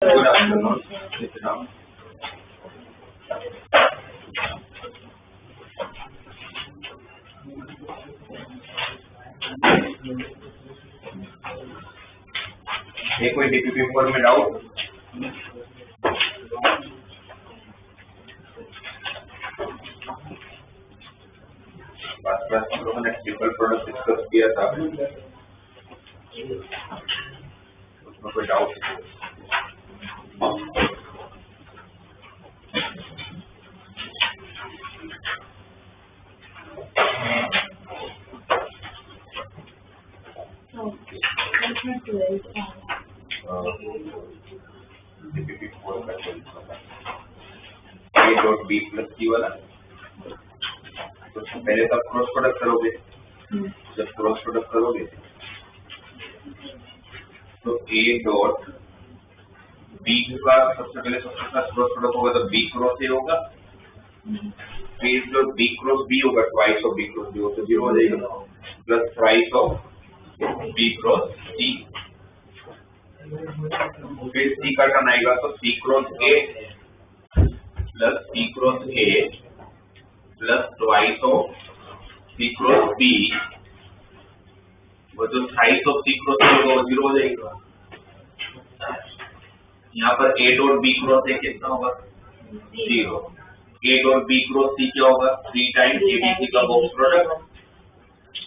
Good afternoon. Sit down. एक कोई DPP 4 में डाउट? हम लोगों ने ट्रिपल प्रोडक्ट डिस्कस किया था, उसमें कोई डाउट? डीपीपी 4 का ए डॉट बी प्लस सी वाला, तो पहले तो क्रॉस प्रोडक्ट करोगे। जब क्रॉस प्रोडक्ट करोगे तो ए डॉट बी का सबसे पहले क्रॉस प्रोडक्ट होगा तो बी क्रॉस ए होगा, फिर जो बी क्रॉस बी होगा twice of B cross B हो तो 0 हो जाएगा, plus twice of B cross C, फिर सी का टर्न आएगा तो C cross A plus C cross A plus twice of C cross B, वो जो size of C cross A होगा वो 0 हो जाएगा। यहाँ पर A dot B cross A कितना होगा? 0। ए डॉट बी क्रॉस सी क्या होगा? 3 टाइम्स ए बी सी का बॉक्स प्रोडक्ट,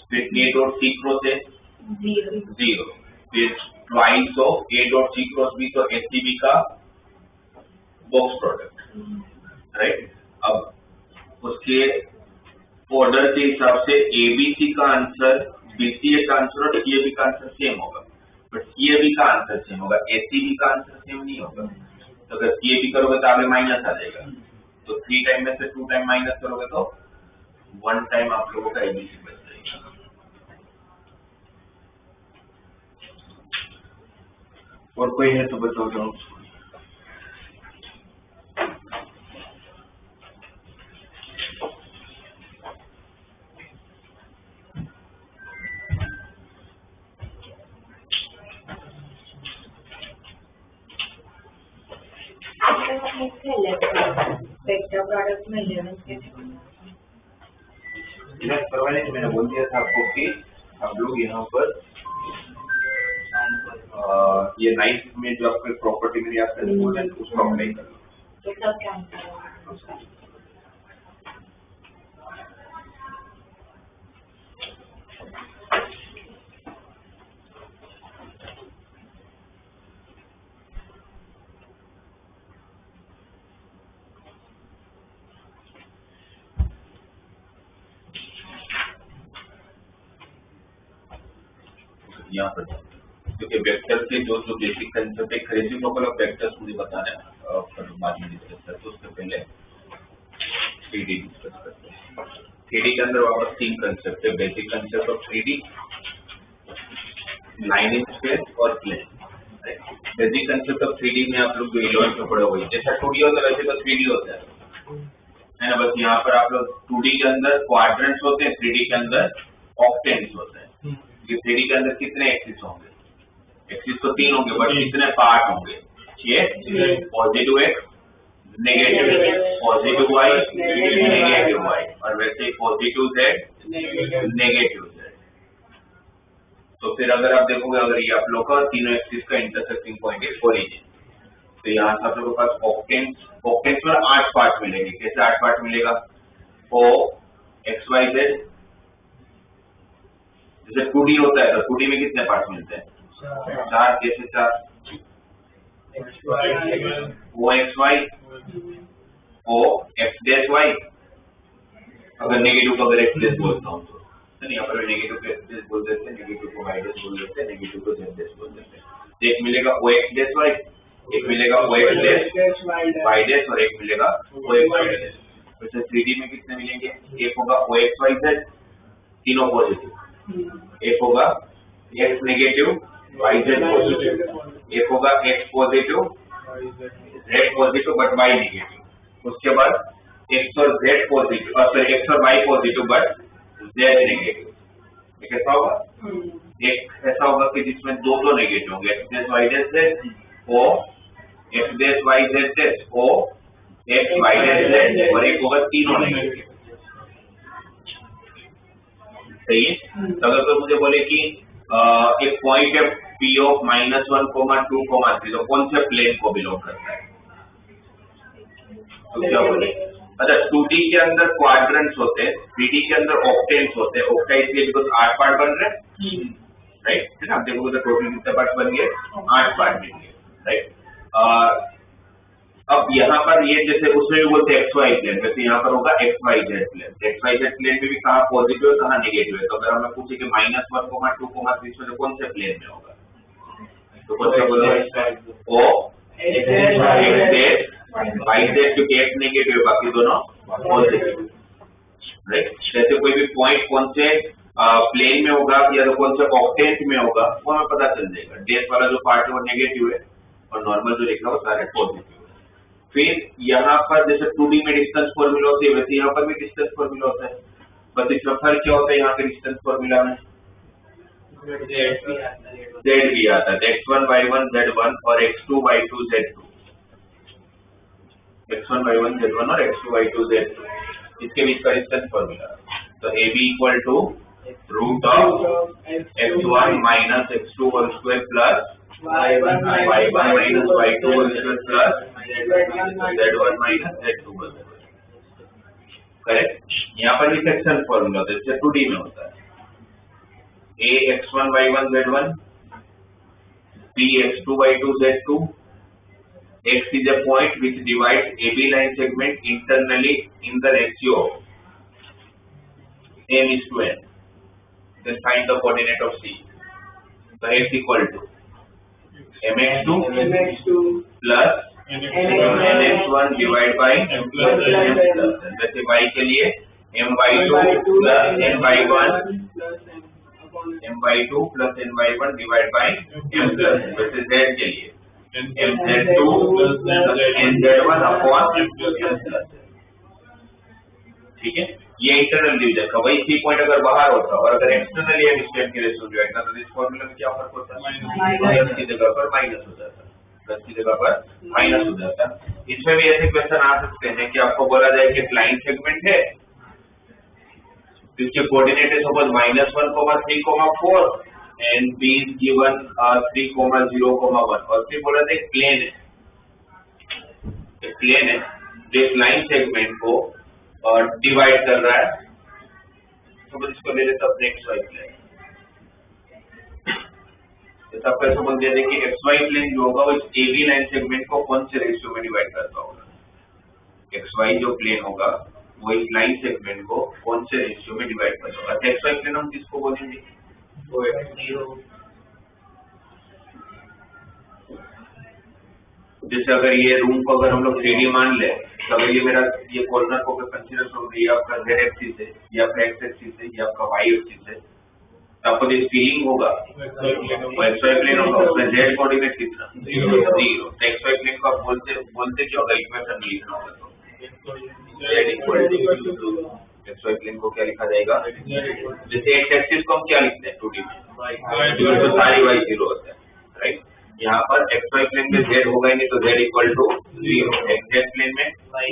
फिर ए डॉट सी क्रॉस ए 0, फिर twice of A dot C cross B तो एस सी बी का बॉक्स प्रोडक्ट, राइट। अब उसके ऑर्डर के हिसाब से एबीसी का आंसर बीसीए का आंसर और सीएबी का आंसर सेम होगा, बट सीएबी का आंसर सेम होगा, एससीबी का आंसर सेम नहीं होगा। तो अगर सीएबी करोगे तो आगे माइनस आ जाएगा, तो 3 टाइम में से 2 टाइम माइनस करोगे तो 1 टाइम आप लोगों का एबीसी बच जाएगा। और कोई है तो बताओ जाओ। वेक्टर प्रोडक्ट में 11 करवाने के मैंने बोल दिया था आपको कि हम लोग यहाँ पर ये 9th में जो आपके प्रॉपर्टी में आपका बोल है उसको अप्लाई कर लो। यहाँ पर क्योंकि वेक्टर के जो बेसिक कंसेप्ट है, क्रेजी लोकल ऑफ वेक्टर्स मुझे बताना है पर बाद में डिस्कस करते हैं, तो उससे पहले 3D डिस्कस करते हैं। 3D के अंदर वापस 3 कंसेप्ट है, basic concept of 3D, line in space और plane. Basic concept of 3D में आप लोग जो 11th में पढ़े हुए जैसा 2D होता है वैसे तो 3D होता है ना। बस यहाँ पर आप लोग 2D के अंदर क्वाड्रेंट्स होते हैं, 3D के अंदर ऑक्टेंट्स होते हैं। 3D के अंदर कितने एक्सिस होंगे? एक्सिस तो 3 होंगे, बट कितने पार्ट होंगे? 6, positive X, negative X, positive Y, negative Y, और वैसे ही पॉजिटिव जेड, नेगेटिव जेड। तो फिर अगर आप देखोगे, अगर ये आप लोग का तीनों एक्सिस का इंटरसेक्टिंग पॉइंट है ओरिजिन, तो यहाँ से आप लोगों के पास ऑक्टेंट्स में 8 पार्ट मिलेंगे। कैसे 8 पार्ट मिलेगा? ओ एक्स वाई जेड, जैसे 2D होता है तो 2D में कितने पार्ट मिलते हैं? 4। कैसे 4? ओ एक्स वाई, ओ एक्स डैश वाई, अगर नेगेटिव को अगर एक्स डैश बोलता हूँ तो नहीं, यहाँ पर नेगेटिव को एक्स डैश बोल देते हैं, नेगेटिव को वाई डैश बोल देते हैं, नेगेटिव को जेड डैश बोल देते हैं। एक मिलेगा ओ एक्स डैश वाई, एक मिलेगा ओ एक्स डैश वाई डैश, और एक मिलेगा ओ एक्स वाई डैश। वैसे 3D में कितने मिलेंगे? एक होगा ओ एक्स वाई जेड, तीनों पॉजिटिव, एक होगा X negative Y Z positive, एक होगा X positive Z positive but Y negative, उसके बाद एक्स और जेड पॉजिटिव, सॉरी एक्स और Y positive but Z negative. एक ऐसा होगा, एक ऐसा होगा कि जिसमें दो नेगेटिव होंगे, X dash Y dash Z, और dash Y Z dash O X Y dash Z और एक होगा तीनों नेगेटिव। सही है। तो अगर कोई मुझे बोले कि एक पॉइंट है P ऑफ -1, -2, -3 तो कौन से प्लेन को बिलोंग करता है? तो क्या बोले? अच्छा 2D के अंदर क्वाड्रेंट्स होते हैं, 3D के अंदर ऑक्टेंट्स होते हैं। ऑक्टा इसलिए बिकॉज 8 पार्ट बन रहे हैं, राइट है ना। आप देखोगे तो टोटल कितने पार्ट बन गए? 8 पार्ट बन गए, राइट। अब यहाँ पर ये जैसे उसमें भी बोलते हैं XY प्लेन, वैसे यहाँ पर होगा XYZ प्लेन। XYZ प्लेन में भी कहाँ पॉजिटिव है कहाँ नेगेटिव है। तो अगर हमें पूछे कि -1, -2, -3 कौन से प्लेन में होगा तो कौन सा बोलो? O XZ YZ क्योंकि एक नेगेटिव बाकी दोनों पॉजिटिव, राइट। जैसे कोई भी पॉइंट कौन से प्लेन में होगा या तो कौन से ऑक्टेंट में होगा वो हमें पता चल जाएगा। डैश वाला जो पार्ट है वो नेगेटिव है और नॉर्मल जो लिखा है वो सारे पॉजिटिव। फिर यहाँ पर जैसे 2D में डिस्टेंस फॉर्मूला होती है वैसे यहाँ पर भी डिस्टेंस फॉर्मूला होता है। बस इसमें फर्क क्या होता है? यहाँ पे डिस्टेंस फॉर्मूला में Z भी आता है, x1 y1 z1 और x2 y2 z2, x1 y1 z1 और x2 y2 z2 इसके बीच का डिस्टेंस फॉर्मूला। तो AB equal to root of x1 minus x2 whole square plus y1 minus y2 whole square plus z1 minus z2 whole square, correct. यहाँ पर भी section formula होता है जैसे 2D में होता है। A x1 y1 z1 B x2 y2 z2 X is a point which divides AB line segment internally in the ratio m:n. Then find the coordinate of C. So X equal to mx2 plus nx1 divided by m plus n plus n. जैसे y के लिए my2 plus ny1 my2 plus ny1 divided by m plus n. वैसे z के लिए mz2 nz1 upon m plus n। ठीक है, ये internal division का। वही सी पॉइंट अगर बाहर होता और अगर एक्सटर्नली हम स्टेट के रेशियो डिवाइड करते तो इस फॉर्मूला में क्या फर्क होता है? प्लस की जगह पर माइनस हो जाता, प्लस की जगह पर माइनस हो जाता। इसमें भी ऐसे क्वेश्चन आ सकते हैं कि आपको बोला जाए कि लाइन सेगमेंट है जिसके कोऑर्डिनेट है suppose -1, 3, 4 and B is given 3, 0, 1 और फिर बोला था एक प्लेन है जो इस लाइन सेगमेंट को डिवाइड कर रहा है। तो इसको ले लेते हैं XY प्लेन। जैसे आपको ऐसा बोल दिया कि XY प्लेन जो होगा वो इस AB लाइन सेगमेंट को कौन से रेशियो में डिवाइड करता होगा? XY जो प्लेन होगा वो इस लाइन सेगमेंट को कौन से रेशियो में डिवाइड करता होगा? तो XY प्लेन हम किसको बोलेंगे? वो X0। जैसे अगर ये रूम को अगर हम लोग 3D मान ले तो अगर ये मेरा ये कॉर्नर को कंसीडर करो ये आपका Z एक्सिस है, ये आपका X एक्सिस है, ये आपका Y एक्सिस है, तो आपको जो फीलिंग होगा वो XY प्लेन होगा, उसमें Z कोऑर्डिनेट कितना? 0। तो XY प्लेन को आप बोलते क्यों? अगर इक्वेशन में लिखना होगा तो Z equal to XY plane को क्या लिखा जाएगा? जैसे X एक्सिस को हम क्या लिखते हैं 2D में? तो सारी Y 0 होता है, राइट। यहाँ पर XY प्लेन में Z होगा ही नहीं तो Z equal to 0, XZ plane में Y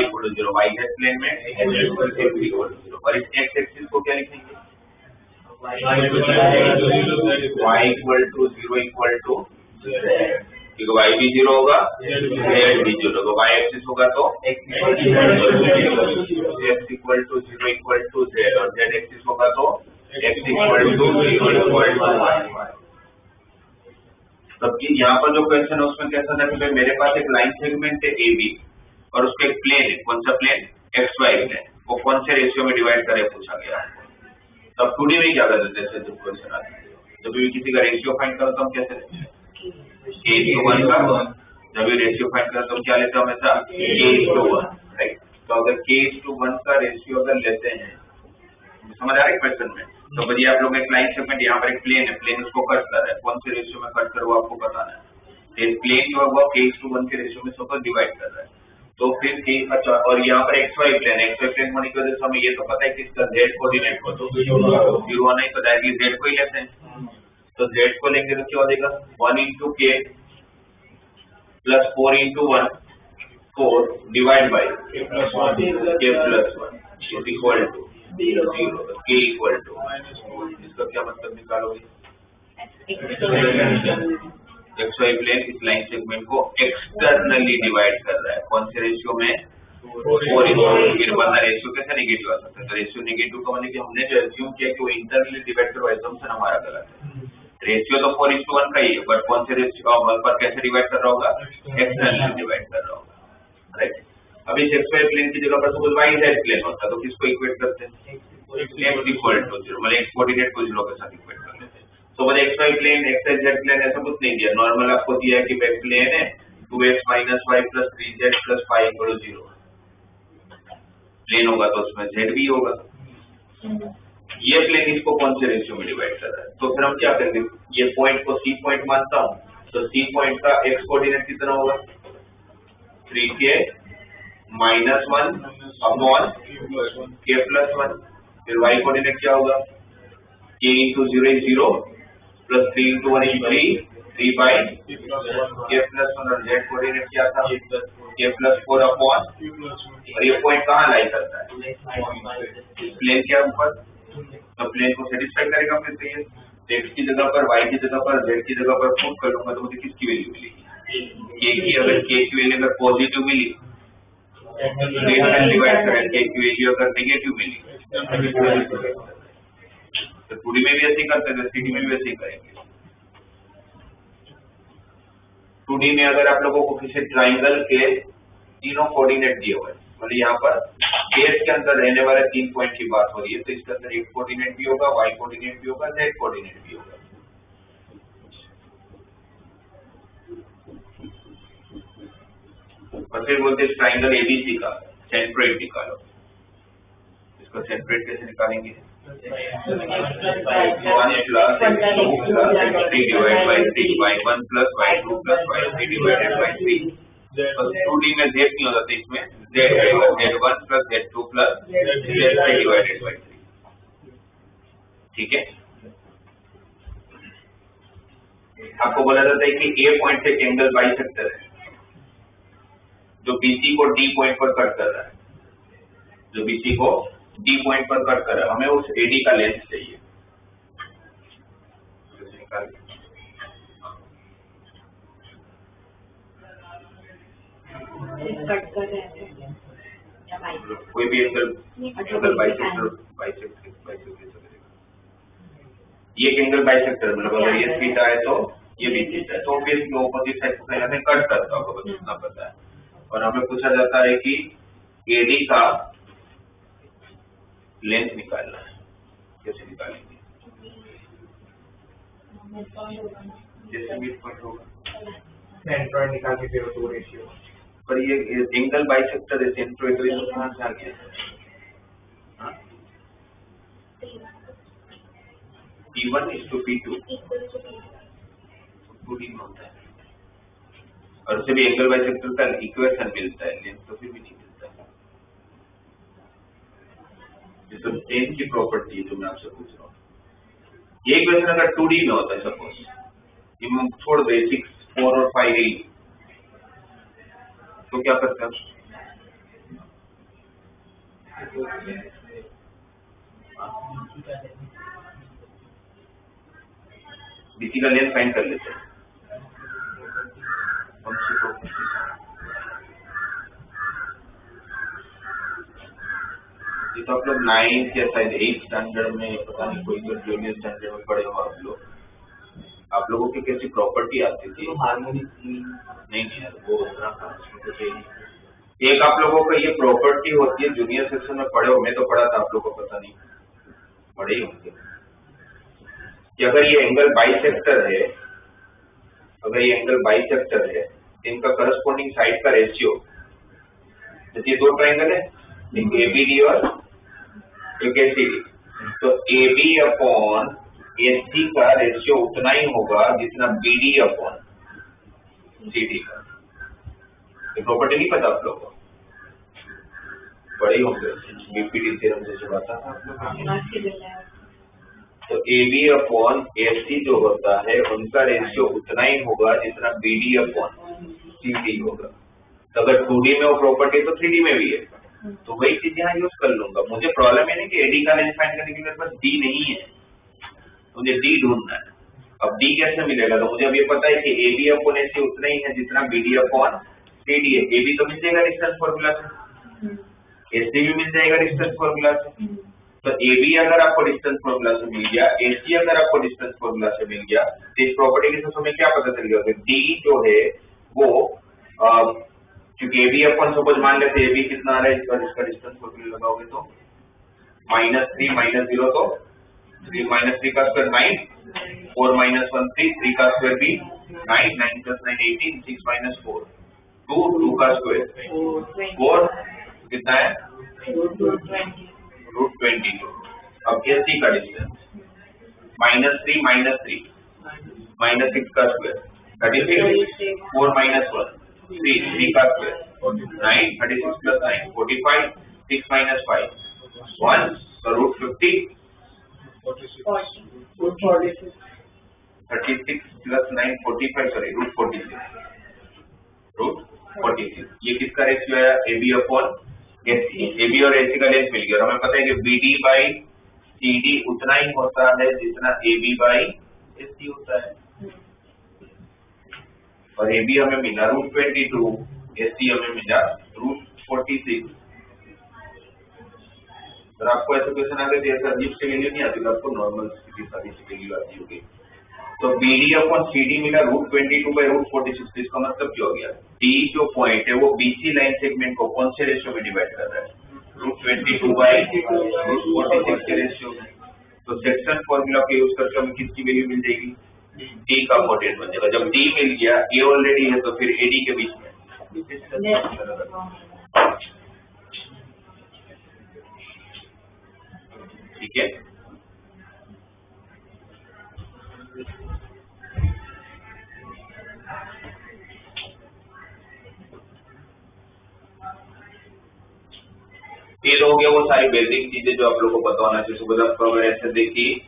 equal to 0, YZ plane में X इक्वल टू 0 और इस X एक्सिस को क्या लिखेंगे? Y equal to 0 equal to Z, क्योंकि Y भी 0 होगा Z भी 0 होगा, Y एक्सिस होगा तो X equal to 0 equal to Z और Z एक्सिस होगा तो X equal to 0 equal to Y। तब यहाँ पर जो क्वेश्चन है उसमें कैसा था कि मेरे पास एक लाइन सेगमेंट है AB और उसका एक प्लेन है, कौन सा प्लेन? XY प्लेन, वो कौन से रेशियो में डिवाइड करे पूछा गया है। तब 2D में क्या करते थे? जब क्वेश्चन आता है जब भी किसी का रेशियो फाइंड करो तो हम कैसे लेते हैं? K/1 का। जब भी रेशियो फाइंड करो तो हम क्या लेते हैं? हमेशा K/1, राइट। तो अगर K/1 का रेशियो अगर लेते हैं, समझ आ रहा है क्वेश्चन में? तो बढ़िए आप लोग एक लाइन सेगमेंट यहाँ पर एक प्लेन है, प्लेन उसको कट कर रहा है, कौन से रेशियो में कट कर वो आपको बताना है। एक प्लेन जो है वो K/1 के रेशियो में सबको डिवाइड कर रहा है। तो फिर अच्छा, और यहाँ पर XY प्लेन होने की वजह से हमें ये तो पता है कि इसका Z कोऑर्डिनेट को तो 0 नहीं तो डायरेक्टली Z को ही लेते हैं। तो Z को लेंगे तो क्या हो जाएगा? 1 into K plus 4 into 1 4 divide by k plus 1 is equal to 0 k equal to इसका क्या मतलब निकालोगे? XY प्लेन इस लाइन सेगमेंट को एक्सटर्नली डिवाइड कर रहा है कौन से रेशियो में? 4:1 वरना रेशियो कैसे नेगेटिव आ सकता है? तो रेशियो नेगेटिव का मतलब कि हमने जो एज्यूम किया कि वो इंटरनली डिवाइड कर रहा है, असम्पशन हमारा गलत है। रेशियो तो 4:1 का ही है, बट कौन से रेशियो पर कैसे डिवाइड कर रहा होगा? एक्सटर्नली डिवाइड कर रहा होगा, राइट। अब इस XY प्लेन की जगह पर सपोज YZ प्लेन होता तो किसको इक्वेट करते हैं? x equal to 0, मतलब x कोऑर्डिनेट को 0 के साथ इक्वेट कर लेते हैं। तो मतलब XY प्लेन XZ प्लेन ऐसा कुछ नहीं दिया, नॉर्मल आपको दिया है कि बैक प्लेन है 2x minus y plus 3z plus 5 equal to 0 plane होगा तो उसमें z भी होगा। ये प्लेन इसको कौन से रेशियो में डिवाइड कर रहा है? तो फिर हम क्या करेंगे? ये पॉइंट को C पॉइंट मानता हूँ, तो C पॉइंट का x कोऑर्डिनेट कितना होगा? 3k minus 1 upon k plus 1, फिर y कोऑर्डिनेट क्या होगा? k into 0 is 0 plus 3 into 1 is 3 by k plus 1 और z कोऑर्डिनेट क्या था? k plus 4 upon, और ये पॉइंट कहाँ लाई करता है? प्लेन के ऊपर, तो प्लेन को सेटिस्फाई करेगा फिर तो ये x की जगह पर y की जगह पर z की जगह पर पुट कर लूंगा तो मुझे किसकी वैल्यू मिलेगी? k की, अगर k की वैल्यू अगर पॉजिटिव मिली डिवाइड करें, k की वैल्यू अगर नेगेटिव मिली तो 2D में भी ऐसे ही करते थे, 3D में भी ऐसे ही करेंगे। 2D में अगर आप लोगों को किसी ट्राइंगल के तीनों कोऑर्डिनेट दिए हुए, मतलब यहाँ पर बेस के अंदर रहने वाले 3 पॉइंट की बात हो रही है, तो इसके अंदर x कोऑर्डिनेट भी होगा, y कोऑर्डिनेट भी होगा, z कोऑर्डिनेट भी होगा। और फिर बोलते हैं ट्राइंगल ABC का सेंट्रोइड निकालो। इसका सेंट्रोइड कैसे निकालेंगे? 1 plus x2 plus x3 divided by 3 y1 plus y2 plus y3 divided by 3। तो 2D में z नहीं होता तो इसमें z आएगा, z1 plus z2 plus z3 divided by 3, ठीक है। आपको बोला जाता है कि A पॉइंट से एंगल बाइसेक्टर है जो BC को D पॉइंट पर कट कर रहा है, जो BC को D पॉइंट पर कट कर रहा है, हमें उस AD का लेंथ चाहिए। कट कर रहे हैं कोई भी एंगल बाइसेक्टर ये एंगल बाइसेक्टर मतलब अगर ये थीटा है तो ये भी थीटा है, तो ऑब्वियसली ऑपोजिट साइड को कहीं ना कहीं कट करता होगा, बस इतना पता है। और हमें पूछा जाता है कि AD का लेंथ निकालना है, कैसे निकालेंगे? जैसे मिड पॉइंट होगा सेंट्रोइड निकाल के 0:2 रेशियो, पर ये एंगल बाइसेक्टर है, सेंट्रोइड तो कहाँ से आ गया? P1 is to P2 2D में होता है, और उससे भी एंगल बाइसेक्टर का इक्वेशन मिलता है, लेंथ तो फिर भी नहीं मिलता है। तो लेंथ की प्रॉपर्टी जो मैं आपसे पूछ रहा हूँ, ये इक्वेशन अगर 2D में होता है सपोज, ये छोड़ दे 6, 4 और 5 8, तो क्या करते हैं? बीसी का लेंथ फाइंड कर लेते हैं। तो आप लोग 9th या शायद 8th स्टैंडर्ड में, पता नहीं कोई जूनियर स्टैंडर्ड में पढ़े हो आप लोगों की कैसी प्रॉपर्टी आती थी? हार्मोनिक नहीं यार, वो उतना एक आप लोगों को ये प्रॉपर्टी होती है, जूनियर सेक्शन में पढ़े हो, मैं तो पढ़ा था, आप लोगों को पता नहीं पढ़े ही होंगे कि अगर ये एंगल बाइसेक्टर है, अगर ये एंगल बाइसेक्टर है, इनका करस्पॉन्डिंग साइड का रेशियो, जैसे दो ट्राइंगल है, एक ABD और एक ACD, तो AB अपॉन AC का रेशियो उतना ही होगा जितना BD अपॉन CD का। ये प्रॉपर्टी नहीं पता आप लोगों को? बड़े होंगे, BPD थ्योरम जैसे बात था। तो AB अपॉन AC जो होता है उनका रेशियो उतना ही होगा जितना BD अपॉन CD होगा। तो अगर 2D में वो प्रॉपर्टी तो 3D में भी है, तो वही चीज यहाँ यूज कर लूंगा। मुझे प्रॉब्लम है नहीं कि AD का लेंथ फाइंड करने के लिए मेरे पास D नहीं है, मुझे D ढूंढना है। अब D कैसे मिलेगा? तो मुझे अब ये पता है कि AB अपॉन AC उतना ही है जितना BD अपॉन CD है। AB तो मिल जाएगा डिस्टेंस फॉर्मूला से, AC भी मिल जाएगा डिस्टेंस फॉर्मूला से। तो AB अगर आपको डिस्टेंस फॉर्मूला से मिल गया, AC अगर आपको डिस्टेंस फॉर्मूला से मिल गया, तो इस प्रॉपर्टी के साथ हमें क्या पता चल गया? D जो है वो क्योंकि AB अपन सपोज मान लेते हैं AB कितना आ रहा है, इसका डिस्टेंस फॉर्मूला लगाओगे तो -3 -0 तो 3 -3 का स्क्वायर 9, 4 - 1 3, 3 का स्क्वायर भी 9, 9 + 9 18, 6 - 4 2, 2 का स्क्वायर 4 कितना है √22। अब AC का डिस्टेंस -3 -3 -6 का स्क्वायर 36, 4 - 1 3, 3 का स्क्वायर 9, 36 + 9 45, 6 - 5 1, so √50 36 + 9 45, सॉरी √46 ये किसका रेशियो है? AB upon AC। AB और AC का लेंथ मिल गया और हमें पता है कि BD बाई CD उतना ही होता है जितना AB बाई AC होता है, और AB हमें मिला √22, AC हमें मिला √46। अगर आपको ऐसा क्वेश्चन आ गया तो अजीब सी वैल्यू नहीं आती, तो आपको नॉर्मल सी सारी वैल्यू आती होगी। तो BD अपॉन CD मिला √22/√46। इसका मतलब क्या हो गया? D जो पॉइंट है वो BC लाइन सेगमेंट को कौन से रेशियो में डिवाइड कर रहा है? √22/√46 के रेशियो में। तो सेक्शन फॉर्मूला का यूज करके हमें किसकी वैल्यू मिल जाएगी? D का कोऑर्डिनेट बन जाएगा। जब D मिल गया, A ऑलरेडी है, तो फिर AD के बीच में ठीक है। ये हो गया वो सारी बेसिक चीजें जो आप लोगों को पता होना चाहिए। सुबह अगर ऐसे देखिए,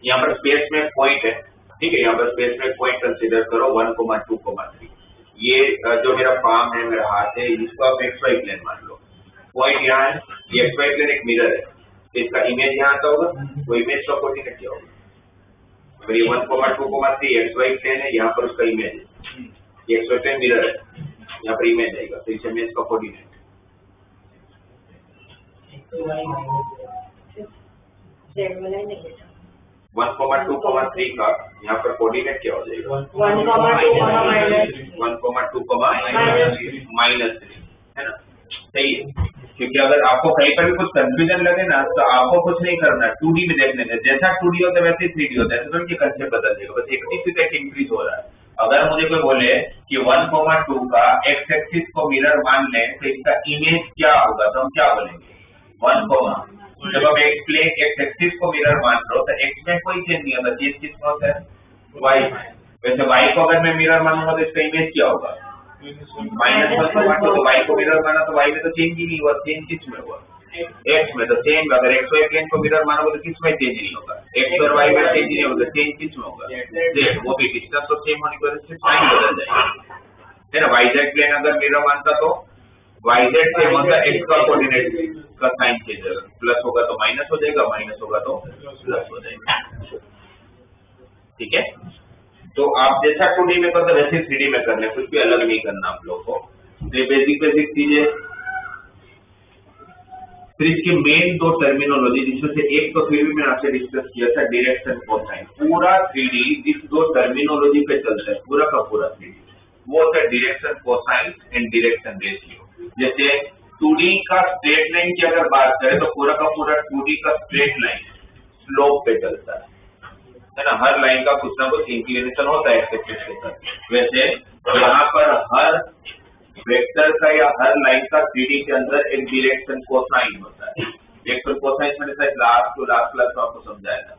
यहाँ पर स्पेस में पॉइंट है, ठीक है, यहाँ पर स्पेस में पॉइंट कंसीडर करो 1, 2, 3। ये जो मेरा पाम है, मेरा हाथ है, इसको आप XY प्लेन मान लो। पॉइंट यहाँ है, ये XY प्लेन एक मिरर है, तो इसका इमेज यहाँ आता होगा, वो इमेज का कोऑर्डिनेट क्या होगा? अगर ये 1, 2, 3 XY प्लेन है, यहाँ पर उसका इमेज है, ये XY प्लेन मिरर है, यहाँ पर इमेज आएगा, तो इस इमेज का कोऑर्डिनेट 1, 2, 3 का यहाँ पर कोऑर्डिनेट क्या हो जाएगा? 1, 2, -3 है ना? सही है। क्योंकि अगर आपको कहीं पर भी कुछ कंफ्यूजन लगे ना, तो आपको कुछ नहीं करना, 2D में देखने का। जैसा 2D होता है वैसे ही 3D होता है, तो उनके कंसेप्ट बदल जाएगा, बस एक इंक्रीज हो रहा है। अगर मुझे कोई बोले कि 1, 2 का एक्स एक्सिस को मिरर मान लें, तो इसका इमेज क्या होगा? तो हम क्या बोलेंगे? 1, जब आप एक्स एक्सिस को मिरर मान रहे हो, तो एक्स में कोई चेंज नहीं होता, चेंज किसमें होता है? वाई। वैसे वाई को अगर मैं मिरर मानूंगा तो इसका इमेज क्या होगा? -1, तो वाई को मिरर माना तो वाई में तो चेंज ही नहीं हुआ, चेंज किस में हुआ? एक्स में। तो सेम अगर एक्स वाई प्लेन को मिरर मानोगे तो किस में चेंज नहीं होगा? एक्स और वाई में चेंज नहीं होगा, चेंज किस में होगा? जेड। वो भी डिस्टेंस तो सेम होने की वजह से साइन बदल जाएगा, है ना? वाई जेड प्लेन अगर मिरर मानता तो वाई जेड सेम होता, एक्स का कोऑर्डिनेट का साइन चेंज होगा, प्लस होगा तो माइनस हो जाएगा, माइनस होगा तो प्लस हो जाएगा, ठीक है। तो आप जैसा 2D में करते वैसे 3D में करना है, कुछ भी अलग नहीं करना आप लोग को। ये बेसिक चीजें। फिर इसके मेन 2 टर्मिनोलॉजी, जिसमें से एक तो फिर भी मैंने आपसे डिस्कस किया था, डायरेक्शन कोसाइन। पूरा 3D इस 2 टर्मिनोलॉजी पे चलता है, पूरा का पूरा 3D। वो होता है direction cosine and direction ratio. जैसे 2D का स्ट्रेट लाइन की अगर बात करें तो पूरा का पूरा 2D का स्ट्रेट लाइन स्लोप पे चलता है ना? हर लाइन का कुछ ना कुछ इंक्लिनेशन होता है एक्स एक्सिस के साथ। वैसे यहाँ पर हर वेक्टर का या हर लाइन का 3D के अंदर एक डायरेक्शन कोसाइन होता है। डायरेक्शन कोसाइन मैंने शायद लास्ट क्लास में आपको समझाया था।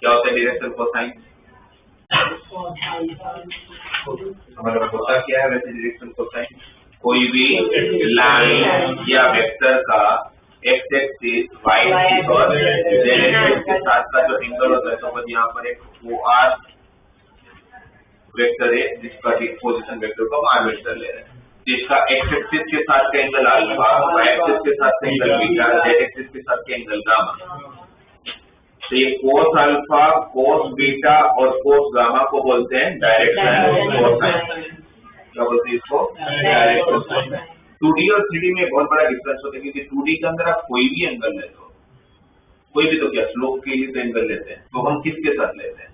क्या होता है डायरेक्शन कोसाइन? हमारा होता क्या है वैसे डायरेक्शन कोसाइन? कोई भी लाइन या वेक्टर का एक्स एक्सिस, वाई एक्सिस और जेड एक्सिस के साथ का जो एंगल होता है, तो यहाँ पर एक OR वेक्टर है जिसका पोजीशन वेक्टर को हम आर वेक्टर ले रहे हैं, जिसका एक्स एक्सिस के साथ का एंगल अल्फा, वाई एक्सिस के साथ का एंगल बीटा, जेड एक्सिस के साथ का एंगल गामा। तो ये कोस अल्फा, कोस बीटा और कोस गामा को बोलते हैं डायरेक्शन कोसाइन। क्या बोलते हैं इसको? Direct cosine. 2D और 3D में बहुत बड़ा डिफरेंस होता है, क्योंकि 2D के अंदर आप कोई भी एंगल ले लो, कोई भी, तो क्या स्लोप के लिए तो एंगल लेते हैं, तो हम किसके साथ लेते हैं?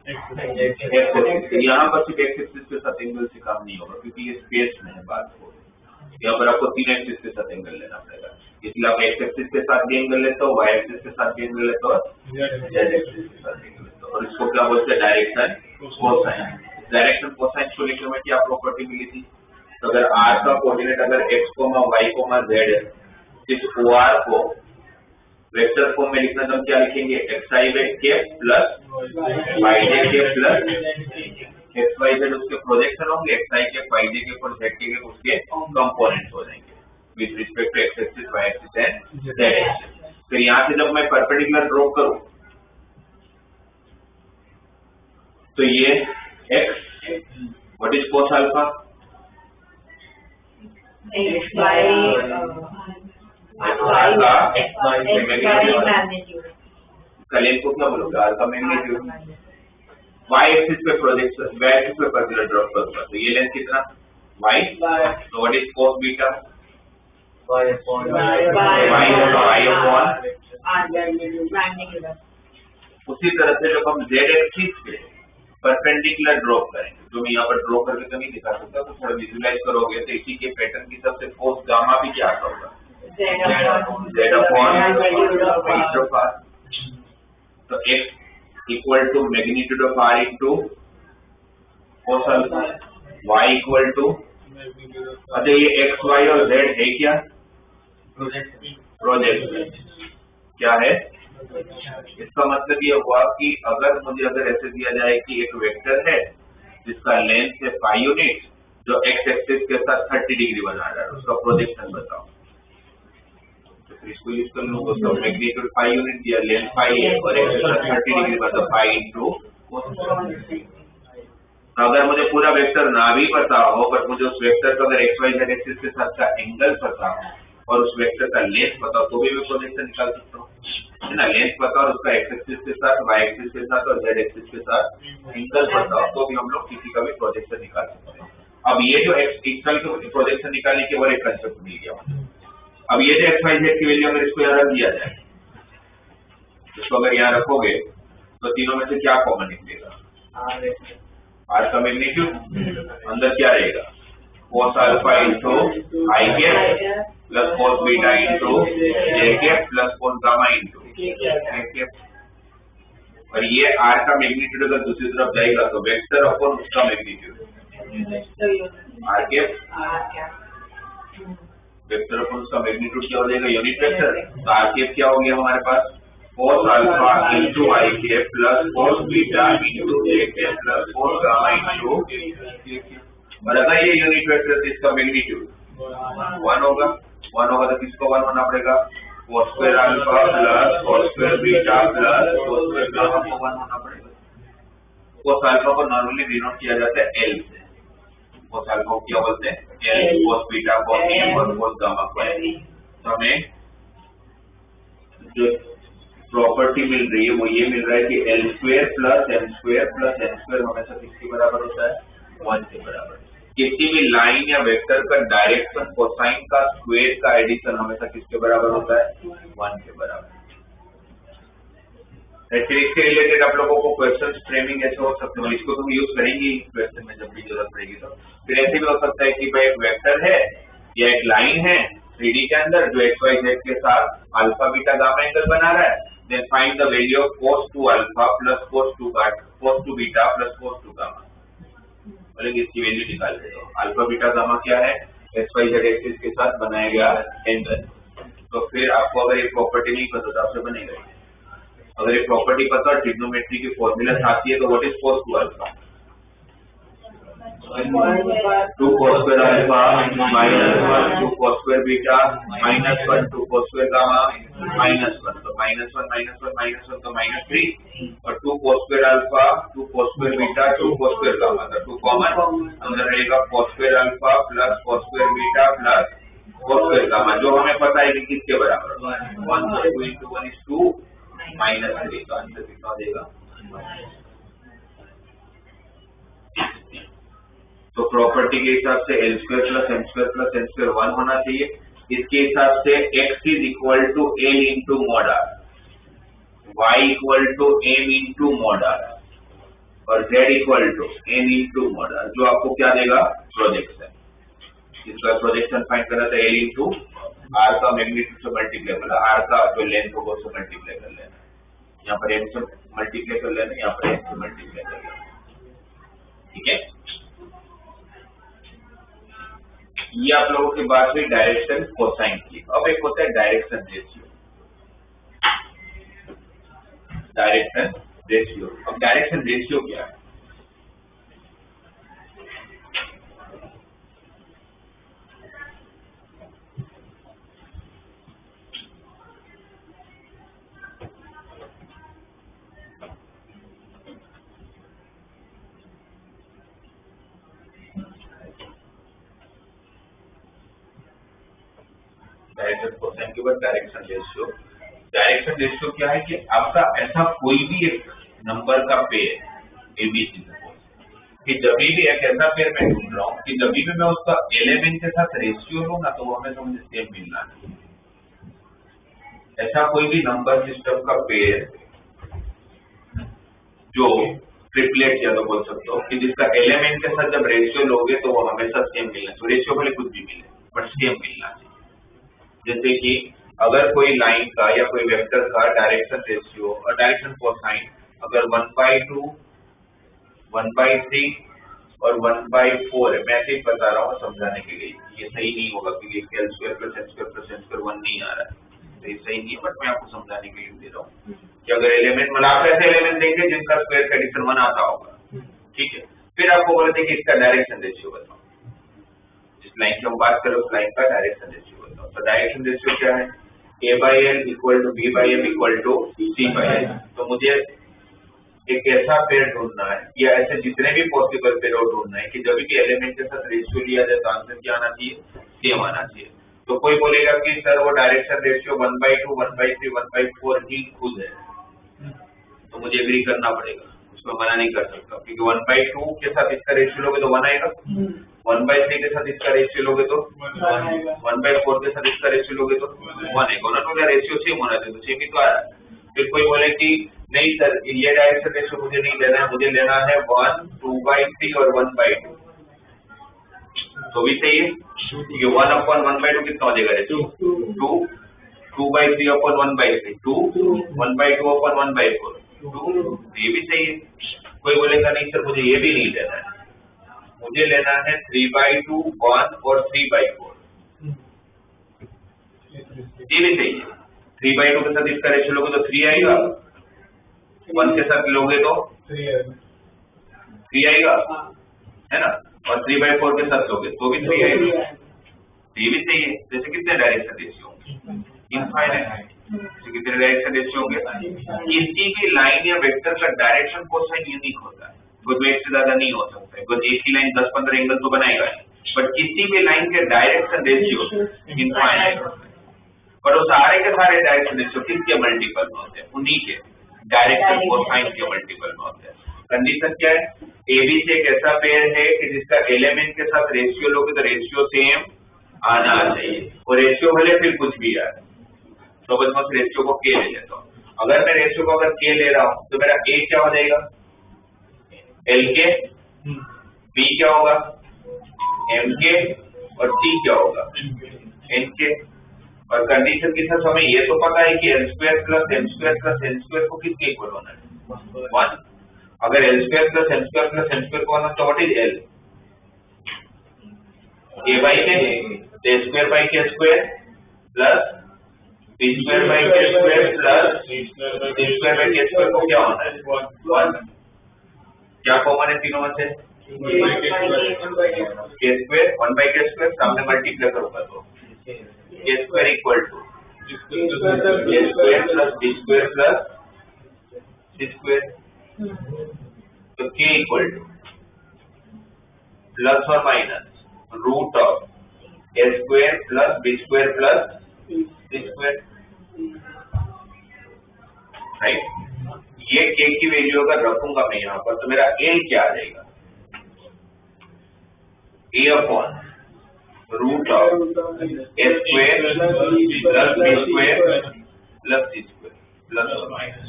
X axis. यहाँ पर सिर्फ एक्स एक्सिस के साथ एंगल से काम नहीं होगा, क्योंकि ये स्पेस में है बात हो। यहाँ पर आपको 3 एक्सिस के साथ एंगल लेना पड़ेगा, इसलिए आप एक्स एक्सिस के साथ भी एंगल लेते हो, वाई एक्सिस के साथ भी एंगल लेते हो, जेड एक्सिस के साथ एंगल लेते हो, और इसको क्या बोलते हैं? Direction cosine. डायरेक्शन कोसाइन को लेकर में क्या प्रॉपर्टी मिली थी? तो अगर r का कोऑर्डिनेट अगर x, y, z है, इस OR को वेक्टर फॉर्म में लिखना तो हम क्या लिखेंगे? xi plus yj plus xyz उसके प्रोजेक्शन होंगे, xi yj और z उसके कंपोनेंट्स हो जाएंगे with respect to x axis, y axis and z axis. फिर यहाँ से जब मैं परपेंडिकुलर ड्रॉ करूं तो ये x, what is cos alpha? कलेन को क्या बोलोगे? आर का मैग्नीट्यूड। वाई एक्सिस पे प्रोजेक्शन, वाई एक्सिस पे परपेंडिकुलर ड्रॉप करूंगा तो ये लेंथ कितना? वाई। तो what is cos beta? Y upon उसी तरह से जब हम z एक्सिस पे परपेंडिकुलर ड्रॉप करेंगे, जो मैं यहाँ पर ड्रॉ करके तो नहीं दिखा सकता, तो थोड़ा विजुलाइज करोगे तो इसी के पैटर्न की सबसे cos गामा भी क्या आता होगा? z upon. तो x equal to magnitude of r into cos alpha, y equal to, अच्छा ये x, y और z है क्या? प्रोजेक्ट। क्या है? इसका मतलब ये हुआ कि अगर ऐसे दिया जाए कि एक वेक्टर है जिसका लेंथ है 5 यूनिट, जो एक्स एक्सिस के साथ 30 डिग्री बना रहा है, उसका प्रोजेक्शन बताओ, तो इसको यूज कर लूंगा। उसका मैग्नीट्यूड 5 यूनिट दिया, लेंथ 5 है और एक्स के साथ 30 डिग्री मतलब 5 इंटू। अगर मुझे पूरा वेक्टर ना भी पता हो, बट मुझे उस वेक्टर का अगर एक्स वाई जेड एक्सिस के साथ का एंगल पता हो और उस वेक्टर का लेंथ पता हो, तो भी मैं प्रोजेक्शन निकाल सकता हूँ, है ना? लेंथ पता और उसका एक्स एक्सिस के साथ, वाई एक्सिस के साथ और जेड एक्सिस के साथ एंगल पता हो, तो भी हम लोग किसी का भी प्रोजेक्शन निकाल सकते हैं। अब ये जो एक्सल के प्रोजेक्शन निकालने के और एक कंसेप्ट मिल गया। अब ये जो एक्स वाई जेड की वैल्यू अगर इसको यहाँ रख दिया जाए, इसको अगर यहाँ रखोगे तो तीनों में से क्या कॉमन निकलेगा? आर का मैग्नीट्यूड, अंदर क्या रहेगा? cos alpha into I cap plus cos beta into J cap plus cos gamma into J cap. और ये r का मैग्नीट्यूड अगर दूसरी तरफ जाएगा तो वेक्टर अपॉन उसका magnitude r cap, vector upon उसका मैग्नीट्यूड क्या हो जाएगा? Unit vector. तो r कैप क्या हो गया हमारे पास? cos alpha into I cap plus cos beta into J cap plus cos gamma into J cap. और अगर ये यूनिट वेक्टर है, इसका मैग्नीट्यूड 1 होगा। 1 होगा तो किसको 1 होना पड़ेगा? cos square alpha plus cos square beta plus cos square gamma को 1 होना पड़ेगा। cos अल्फा को नॉर्मली डिनोट किया जाता है L से। cos अल्फा को क्या बोलते हैं? L। cos बीटा को M और cos गामा को M। तो हमें जो प्रॉपर्टी मिल रही है वो ये मिल रहा है कि L square plus M square plus N square हमेशा किसके बराबर होता है? 1 के बराबर। किसी भी लाइन या वेक्टर का डायरेक्शन कोसाइन का स्क्वायर का एडिशन हमेशा किसके बराबर होता है? 1 के बराबर। फिर इसके रिलेटेड आप लोगों को क्वेश्चन फ्रेमिंग ऐसे हो सकते हैं, इसको तुम यूज करेंगे क्वेश्चन में जब भी जरूरत पड़ेगी। तो फिर ऐसे भी हो सकता है कि भाई एक वेक्टर है या एक लाइन है 3D के अंदर जो एक्स वाई जेड के साथ अल्फा बीटा गामा एंगल बना रहा है, then find the value of cos 2 alpha plus cos 2 beta plus cos 2 gamma. बोलेंगे इसकी वैल्यू निकाल दे। तो अल्फा बीटा गामा क्या है? एक्स वाई जेड एक्सिस के साथ बनाया गया एंगल। तो फिर आपको अगर ये प्रॉपर्टी नहीं पता तो आपसे बनेगा। अगर ये प्रॉपर्टी पता और ट्रिग्नोमेट्री की फॉर्मूला आती है तो what is cos 2 alpha? 2 cos square alpha minus 1 2 cos square beta minus 1 2 cos square gamma minus 1। तो -1 तो -3 और 2 cos square alpha 2 cos square beta 2 cos square gamma था 2 कॉमन अंदर रहेगा cos square alpha plus cos square beta plus cos square gamma जो हमें पता है कि किसके बराबर 1 तो 2 into 1 is 2 -3 तो आंसर कितना देगा। तो प्रॉपर्टी के हिसाब से L square plus M square plus N square 1 होना चाहिए। इसके हिसाब से x is equal to L into mod r, y equal to M into mod r और z equal to N into mod r जो आपको क्या देगा प्रोजेक्शन। इसका प्रोजेक्शन फाइंड करना था L इंटू r का मैग्नीट्यूड से मल्टीप्लाई करना, r का जो लेंथ होगा उससे मल्टीप्लाई कर लेना, यहाँ पर M से मल्टीप्लाई कर लेना, यहाँ पर N से मल्टीप्लाई कर लेना। ठीक है, ये आप लोगों की बात हुई डायरेक्शन कोसाइन की। अब एक होता है डायरेक्शन रेशियो। डायरेक्शन रेशियो, अब डायरेक्शन रेशियो क्या है? डायरेक्शन कोसाइन के बाद डायरेक्शन रेशियो। डायरेक्शन रेशियो क्या है कि आपका ऐसा कोई भी एक नंबर का पेयर एबीसी कि जब भी एक ऐसा पेयर मैं ढूंढ रहा हूँ कि जब भी मैं उसका एलिमेंट के साथ रेशियो लूँ ना तो वो हमें मुझे सेम मिलना है। ऐसा कोई भी नंबर सिस्टम का पेयर जो ट्रिपलेट या तो बोल सकते हो कि जिसका एलिमेंट के साथ जब रेशियो लोगे तो वो हमेशा सेम मिलना चाहिए। रेशियो भले कुछ भी मिले बट सेम मिलना चाहिए। जैसे कि अगर कोई लाइन का या कोई वेक्टर का डायरेक्शन रेशियो और डायरेक्शन कोसाइन अगर 1/2, 1/3 और 1/4 है, मैं ऐसे ही बता रहा हूँ समझाने के लिए, ये सही नहीं होगा क्योंकि L square plus M square plus N square 1 नहीं आ रहा है, तो ये सही नहीं है, बट मैं आपको समझाने के लिए दे रहा हूँ कि अगर एलिमेंट मतलब आप ऐसे एलिमेंट देंगे जिनका स्क्वायर का एडिशन 1 आता होगा, ठीक है, फिर आपको बोले थे कि इसका डायरेक्शन रेशियो बताओ, जिस लाइन की हम बात करें उस लाइन का डायरेक्शन रेशियो। तो डायरेक्शन रेशियो क्या है? A/L equal to B/M equal to C/L। तो मुझे एक ऐसा पेयर ढूंढना है या ऐसे जितने भी पॉसिबल पेयर ढूंढना है कि जब भी एलिमेंट के साथ रेशियो लिया जाए तो आंसर क्या आना चाहिए? सेम आना चाहिए। तो कोई बोलेगा कि सर वो डायरेक्शन रेशियो 1/2, 1/3, 1/4 ही खुद है, तो मुझे एग्री करना पड़ेगा, उसको मना नहीं कर सकता क्योंकि 1/2 के साथ इसका रेशियो लोगे तो 1 आएगा, 1/3 के साथ इसका रेशियो लोगे तो 1/4 के साथ इसका रेशियो लोगे तो 1 आएगा ना, तो रेशियो सेम होना चाहिए, तो सेम ही तो आ रहा है। फिर कोई बोले कि नहीं सर ये डायरेक्शन रेशियो मुझे नहीं लेना है, मुझे लेना है 1, 2/3 और 1/2, तो भी सही है क्योंकि 1/1/2 कितना हो जाएगा रेशियो 2, 2/3 upon 1/3 2, 1/2 upon 1/4 2, ये भी सही है। कोई बोलेगा नहीं सर मुझे ये भी नहीं लेना है, मुझे लेना है 3/2, 1 और 3/4, ये भी सही है। 3/2 के साथ इसका रेशियो लोगे तो 3 आएगा, 1 के साथ लोगे तो 3 आएगा, है ना, और 3/4 के साथ लोगे तो भी 3 आएगा, ये भी सही है। जैसे कितने डायरेक्शन रेशियो होंगे? इनफाइनाइट। कितने डायरेक्शन रेशियो होंगे? किसी भी लाइन या वेक्टर का डायरेक्शन कोसाइन यूनिक होता है, कुछ एक से ज्यादा नहीं हो सकता है, कुछ एक ही लाइन 10-15 एंगल तो बनाएगा, बट किसी भी लाइन के डायरेक्शन रेशियो इनफाइनाइट होता है। और वो सारे के सारे डायरेक्शन रेशियो किसके मल्टीपल में होते हैं? उन्हीं के डायरेक्शन कोसाइन के मल्टीपल में होते हैं। कंडीशन क्या है? AB से एक ऐसा पेयर है कि जिसका एलिमेंट के साथ रेशियो लोगे तो रेशियो सेम आना चाहिए, और रेशियो भले फिर कुछ भी आए, तो बस मैं रेशियो को K ले लेता हूँ। अगर मैं रेशियो को अगर K ले रहा हूँ तो मेरा A क्या हो जाएगा? LK, B क्या होगा? MK और C क्या होगा? NK। और कंडीशन के साथ हमें ये तो पता है कि L square plus M square plus N square को किसके इक्वल होना है? 1। अगर L square plus M square plus N square को होना तो what is L? A/K, A square by K square plus B square by K square plus C square by K square को क्या होना है? 1। क्या कॉमन है तीनों में से? K स्क्वायर 1/K स्क्वायर, सामने मल्टीप्लाई करूंगा तो K square equal to K square plus B square plus C square. तो k इक्वल टू प्लस और minus root of A square plus B square plus C square, right. ये k की value अगर रखूंगा मैं यहाँ पर तो मेरा l क्या आ जाएगा, a upon root of A square plus B square plus C square plus और माइनस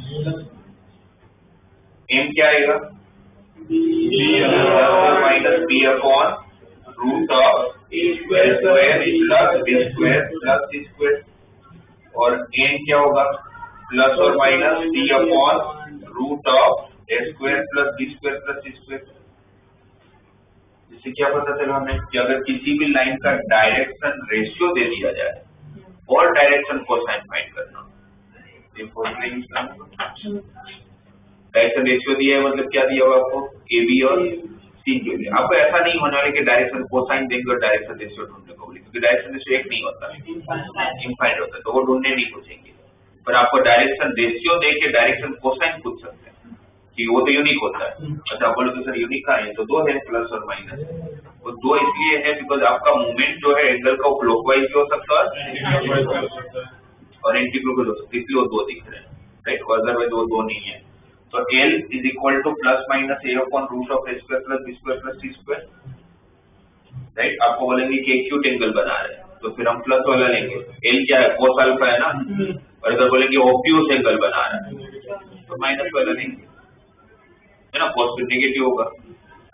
m क्या आएगा, minus B upon root of A square plus B square plus C square, और n क्या होगा, प्लस और minus D upon root of A square plus B square plus C square. इससे क्या पता चला हमें कि अगर किसी भी लाइन का डायरेक्शन रेशियो दे दिया जाए और डायरेक्शन कोसाइन फाइंड करना, डायरेक्शन रेशियो दिया है मतलब क्या दिया हुआ आपको, ए बी और सी के लिए। आपको ऐसा नहीं होने वाला कि डायरेक्शन कोसाइन देंगे और डायरेक्शन रेशियो ढूंढने को बोले, क्योंकि डायरेक्शन रेशियो एक नहीं होता, इनफाइनाइट होता है, तो वो ढूंढने नहीं पूछेंगे। पर आपको डायरेक्शन रेशियो दे के डायरेक्शन कोसाइन पूछ सकते हैं कि वो तो यूनिक होता है। अच्छा बोलो तो सर यूनिक का है, तो दो है प्लस और माइनस, वो दो इसलिए है बिकॉज आपका मूवमेंट जो है एंगल का क्लॉकवाइज भी हो सकता है और एंटी क्लॉकवाइज हो सकता है, इसलिए वो दो दिख रहे हैं, राइट। अदरवाइज वो दो नहीं है। तो L is equal to plus minus A upon root of A square plus B square plus C square, right. आपको बोलेंगे कि एक्यूट एंगल बना रहे हैं तो फिर हम प्लस वाला लेंगे, L क्या है, कोस अल्फा है ना, और अगर बोलेंगे ऑब्ट्यूज एंगल बना रहा है तो माइनस वाला लेंगे, है ना, कोस फिर नेगेटिव होगा,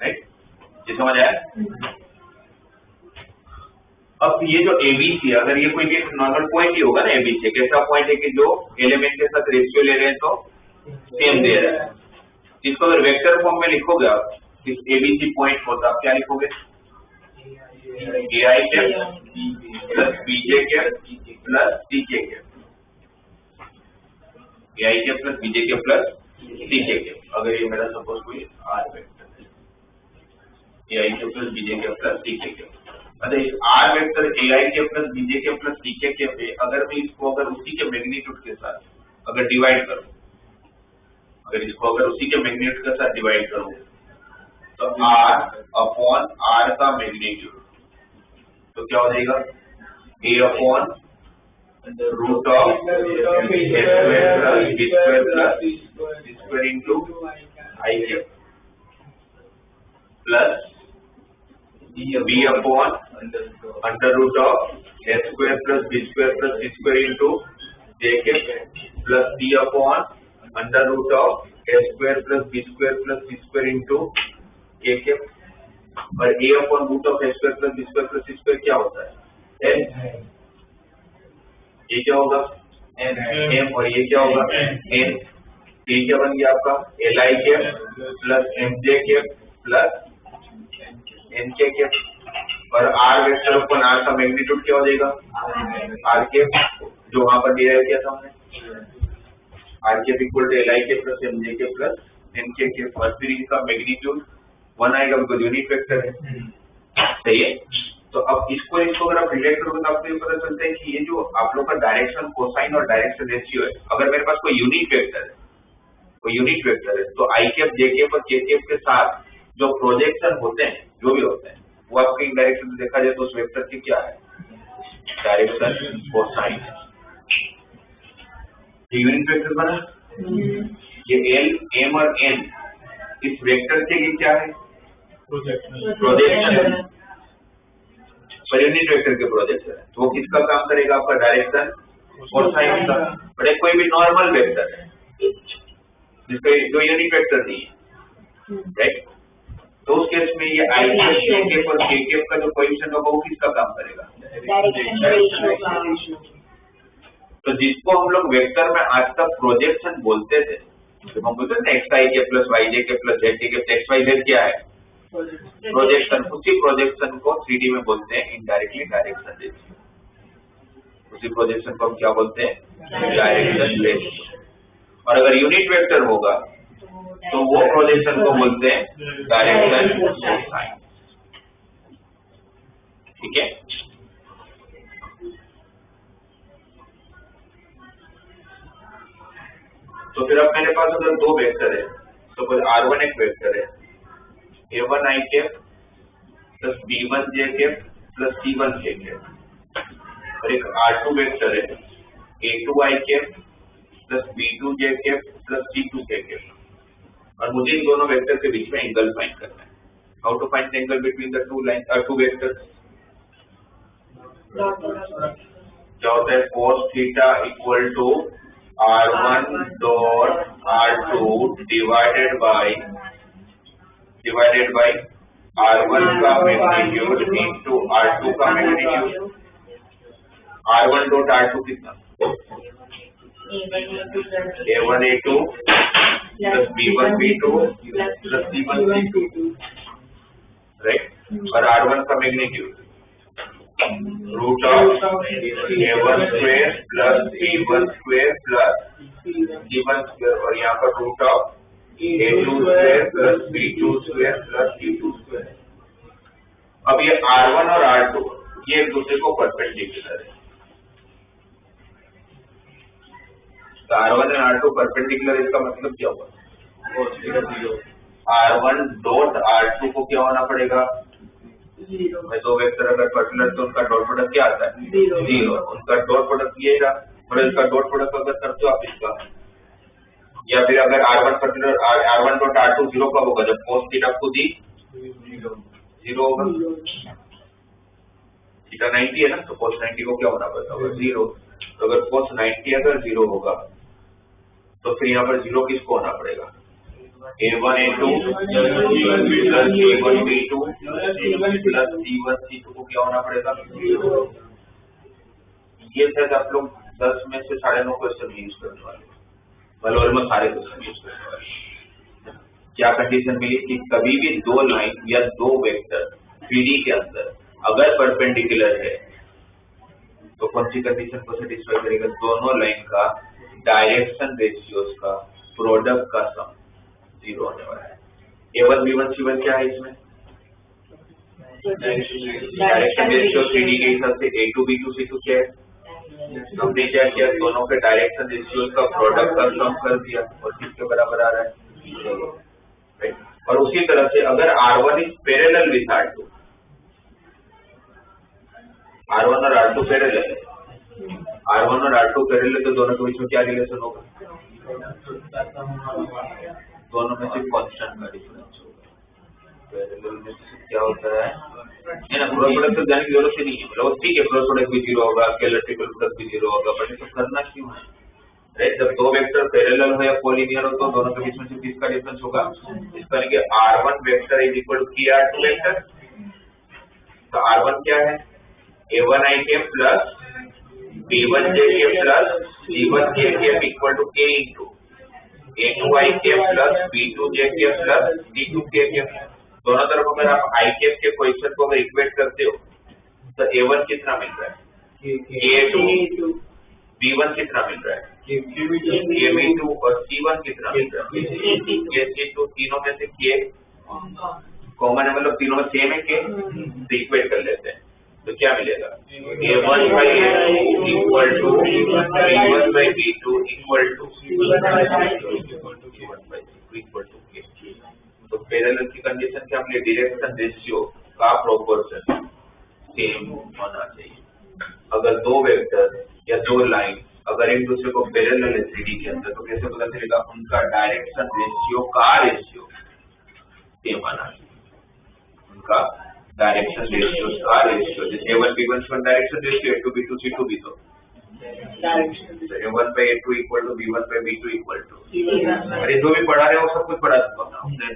राइट। ये समझ आया। अब ये जो एबीसी, अगर ये कोई भी नॉर्मल पॉइंट ही होगा ना, एबीसी कैसा पॉइंट है कि जो एलिमेंट के साथ रेशियो ले रहे हैं तो सेम दे रहा है। इसको अगर वेक्टर फॉर्म में लिखोगे आप, इस एबीसी पॉइंट को, तो आप क्या लिखोगे, ए आई के प्लस बीजे के प्लस सी के, ए आई के प्लस बीजे के प्लस सी के। अगर ये मेरा सपोज कोई आर वेक्टर है, ए आई के प्लस बीजे के प्लस सी के, अच्छा इस आर वेक्टर ए आई के प्लस बीजे के प्लस सी के पे अगर मैं इसको अगर उसी के मैग्नीट्यूड के साथ अगर डिवाइड करूं, अगर इसको अगर उसी के मैग्नीट्यूड के साथ डिवाइड करूं तो r अपॉन r का मैग्नीट्यूड तो क्या हो जाएगा, a upon root of A square plus B square plus C square into I के plus b upon under root of A square plus B square plus C square into J के plus c upon under root of A square plus B square plus C square into K, और a upon root of A square plus B square plus C square क्या होता है, n। ये क्या होगा, m, और ये क्या होगा, n। ये क्या बन गया आपका, एल आई के प्लस एम जे के प्लस एन के, और आर वेक्टर अपॉन आर का मैग्नीट्यूड क्या हो जाएगा, आर के, जो वहां पर डिराइव किया था हमने, आर के इक्वल टू एल आई के प्लस एम जे के प्लस एन के, और फिर इनका मैग्नीट्यूड 1 आएगा बिकॉज यूनिट वेक्टर है, सही है। तो अब इसको अगर आप रिलेट करोगे तो आपको ये पता चलता है कि ये जो आप लोग का डायरेक्शन कोसाइन और डायरेक्शन रेशियो है, अगर मेरे पास कोई यूनिट वेक्टर है तो आई कैप जे कैप और के कैप के साथ जो प्रोजेक्शन होते हैं, जो भी होते हैं, वो आपके डायरेक्शन में देखा जाए तो उस वेक्टर की क्या है, डायरेक्शन कोसाइन है। यूनिट वेक्टर बना, ये एल एम और एन इस वेक्टर के लिए क्या है, प्रोजेक्शन है, पर यूनिट वेक्टर के प्रोजेक्शन है, तो वो किसका काम करेगा, आपका डायरेक्शन कोसाइन का। बट कोई भी नॉर्मल वेक्टर है जिसका जो यूनिट वेक्टर नहीं है, राइट, तो उस केस में ये आई के और के के का जो कोएफिशिएंट होगा वो किसका काम करेगा, तो जिसको हम लोग वेक्टर में आज तक प्रोजेक्शन बोलते थे, जब हम बोलते थे एक्स आई के प्लस वाई जे के प्लस जेड के, एक्स वाई जेड क्या है, प्रोजेक्शन। उसी प्रोजेक्शन को 3D में बोलते हैं इनडायरेक्टली डायरेक्शन रेशियो। उसी प्रोजेक्शन को हम क्या बोलते हैं, डायरेक्शन रेशियो। और अगर यूनिट वेक्टर होगा तो वो प्रोजेक्शन को बोलते हैं डायरेक्शन कोसाइन, ठीक है। तो फिर अब मेरे पास अगर दो वेक्टर है, सपोज R1 एक वेक्टर है A1 I cap plus B1 J cap plus C1 K cap, और एक R2 वेक्टर है A2 I cap plus B2 J cap plus C2 K cap, और मुझे इन दोनों वेक्टर के बीच में एंगल फाइंड करना है। How to find angle between the two vectors? क्या होता है? cos theta equal to R1 dot R2 divided by R1 का मैग्नीट्यूड इंटू R2 का मैग्नीट्यूड। R1 डॉट R2 कितना? A1 A2 plus B1 B2 plus C1 C2, right? और R1 का magnitude root of A1 square plus B1 square plus C1 square, और यहाँ पर root of A2 square plus B2 square plus C2 square. अब ये R1 और R2 ये एक दूसरे को परपेंडिकुलर है, तो R1 और R2 परपेंडिकुलर, इसका मतलब क्या हुआ? R1 डॉट R2 को क्या होना पड़ेगा? मैं दो वेक्टर अगर पर्टिकुलर तो उनका डॉट प्रोडक्ट क्या आता है? 0। उनका डॉट प्रोडक्ट ये रहा, और इसका डॉट प्रोडक्ट अगर करते हो आप इसका, या फिर अगर R1 particular R1 dot R2 0 कब होगा? जब cos थीटा खुद ही 0 होगा। थीटा 90 है ना, तो cos 90 को क्या होना पड़ता होगा? 0। तो अगर cos 90 अगर 0 होगा तो फिर यहाँ पर 0 किसको होना पड़ेगा? A1 A2 plus A1 B2 plus C1 C2 को क्या होना पड़ेगा? 0। ये शायद आप लोग 10 में से 9.5 क्वेश्चन यूज करने वाले, मतलब ऑलमोस्ट सारे क्वेश्चन यूज करने वाले। क्या कंडीशन मिली कि कभी भी दो लाइन या दो वेक्टर 3D के अंदर अगर परपेंडिकुलर है तो कौन सी कंडीशन को सेटिस्फाई करेगा? दोनों लाइन का डायरेक्शन रेशियोज का प्रोडक्ट का सम 0 होने वाला है। A1 B1 C1 क्या है इसमें? डायरेक्शन रेशियो 3D के हिसाब से A2 B2 C2 क्या है? हमने क्या किया? दोनों के डायरेक्शन रेशियोज का प्रोडक्ट का सम कर दिया, और किसके बराबर आ रहा है? राइट। और उसी तरह से अगर R1 is parallel with R2, R1 और R2 पैरेलल है, R1 और R2 पैरेलल, तो दोनों के बीच में क्या रिलेशन होगा? दोनों में से कांस्टेंट का डिफरेंस होगा। पैरेलल में क्या होता है ना, क्रॉस प्रोडक्ट तो जाने की जरूरत ही नहीं है, मतलब ठीक है क्रॉस प्रोडक्ट भी 0 होगा, स्केलर ट्रिपल प्रोडक्ट भी 0 होगा, बट इसको करना क्यों है? राइट, जब दो वेक्टर पैरेलल हो या कोलिनियर हो तो दोनों के बीच में से किसका डिफरेंस होगा? इसका कि R1 vector is equal to R2 vector. तो R1 क्या है? A1 I cap plus B1 J cap plus C1 K cap equal to K into A2 I cap plus B2 J cap plus C2 K cap. दोनों तरफ अगर आप I cap के coefficient को अगर इक्वेट करते हो तो A1 कितना मिल रहा है? A2। B1 कितना मिल रहा है? KB2। और C1 कितना मिल रहा है? KC2। तीनों में से K कॉमन है, मतलब तीनों में सेम है K, तो इक्वेट कर लेते हैं तो क्या मिलेगा? A1 by A2 equal to B1 by B2 equal to B1 by C2 equal to K। तो पैरेलल की कंडीशन क्या हमने? डायरेक्शन रेशियो का प्रोपोर्शन सेम होना चाहिए। अगर दो वेक्टर या दो लाइन अगर एक दूसरे को पैरेलल है 3D के अंदर, तो कैसे पता चलेगा? उनका डायरेक्शन रेशियो का रेशियो सेम आना चाहिए। उनका डायरेक्शन रेशियो का रेशियो, जैसे A1 B1 C1 direction ratio, A2 B2 C2 भी, तो A1 by A2 equal to B1 by B2 equal to. अरे जो भी पढ़ा रहे हो सब कुछ पढ़ा चुका हूं, हमने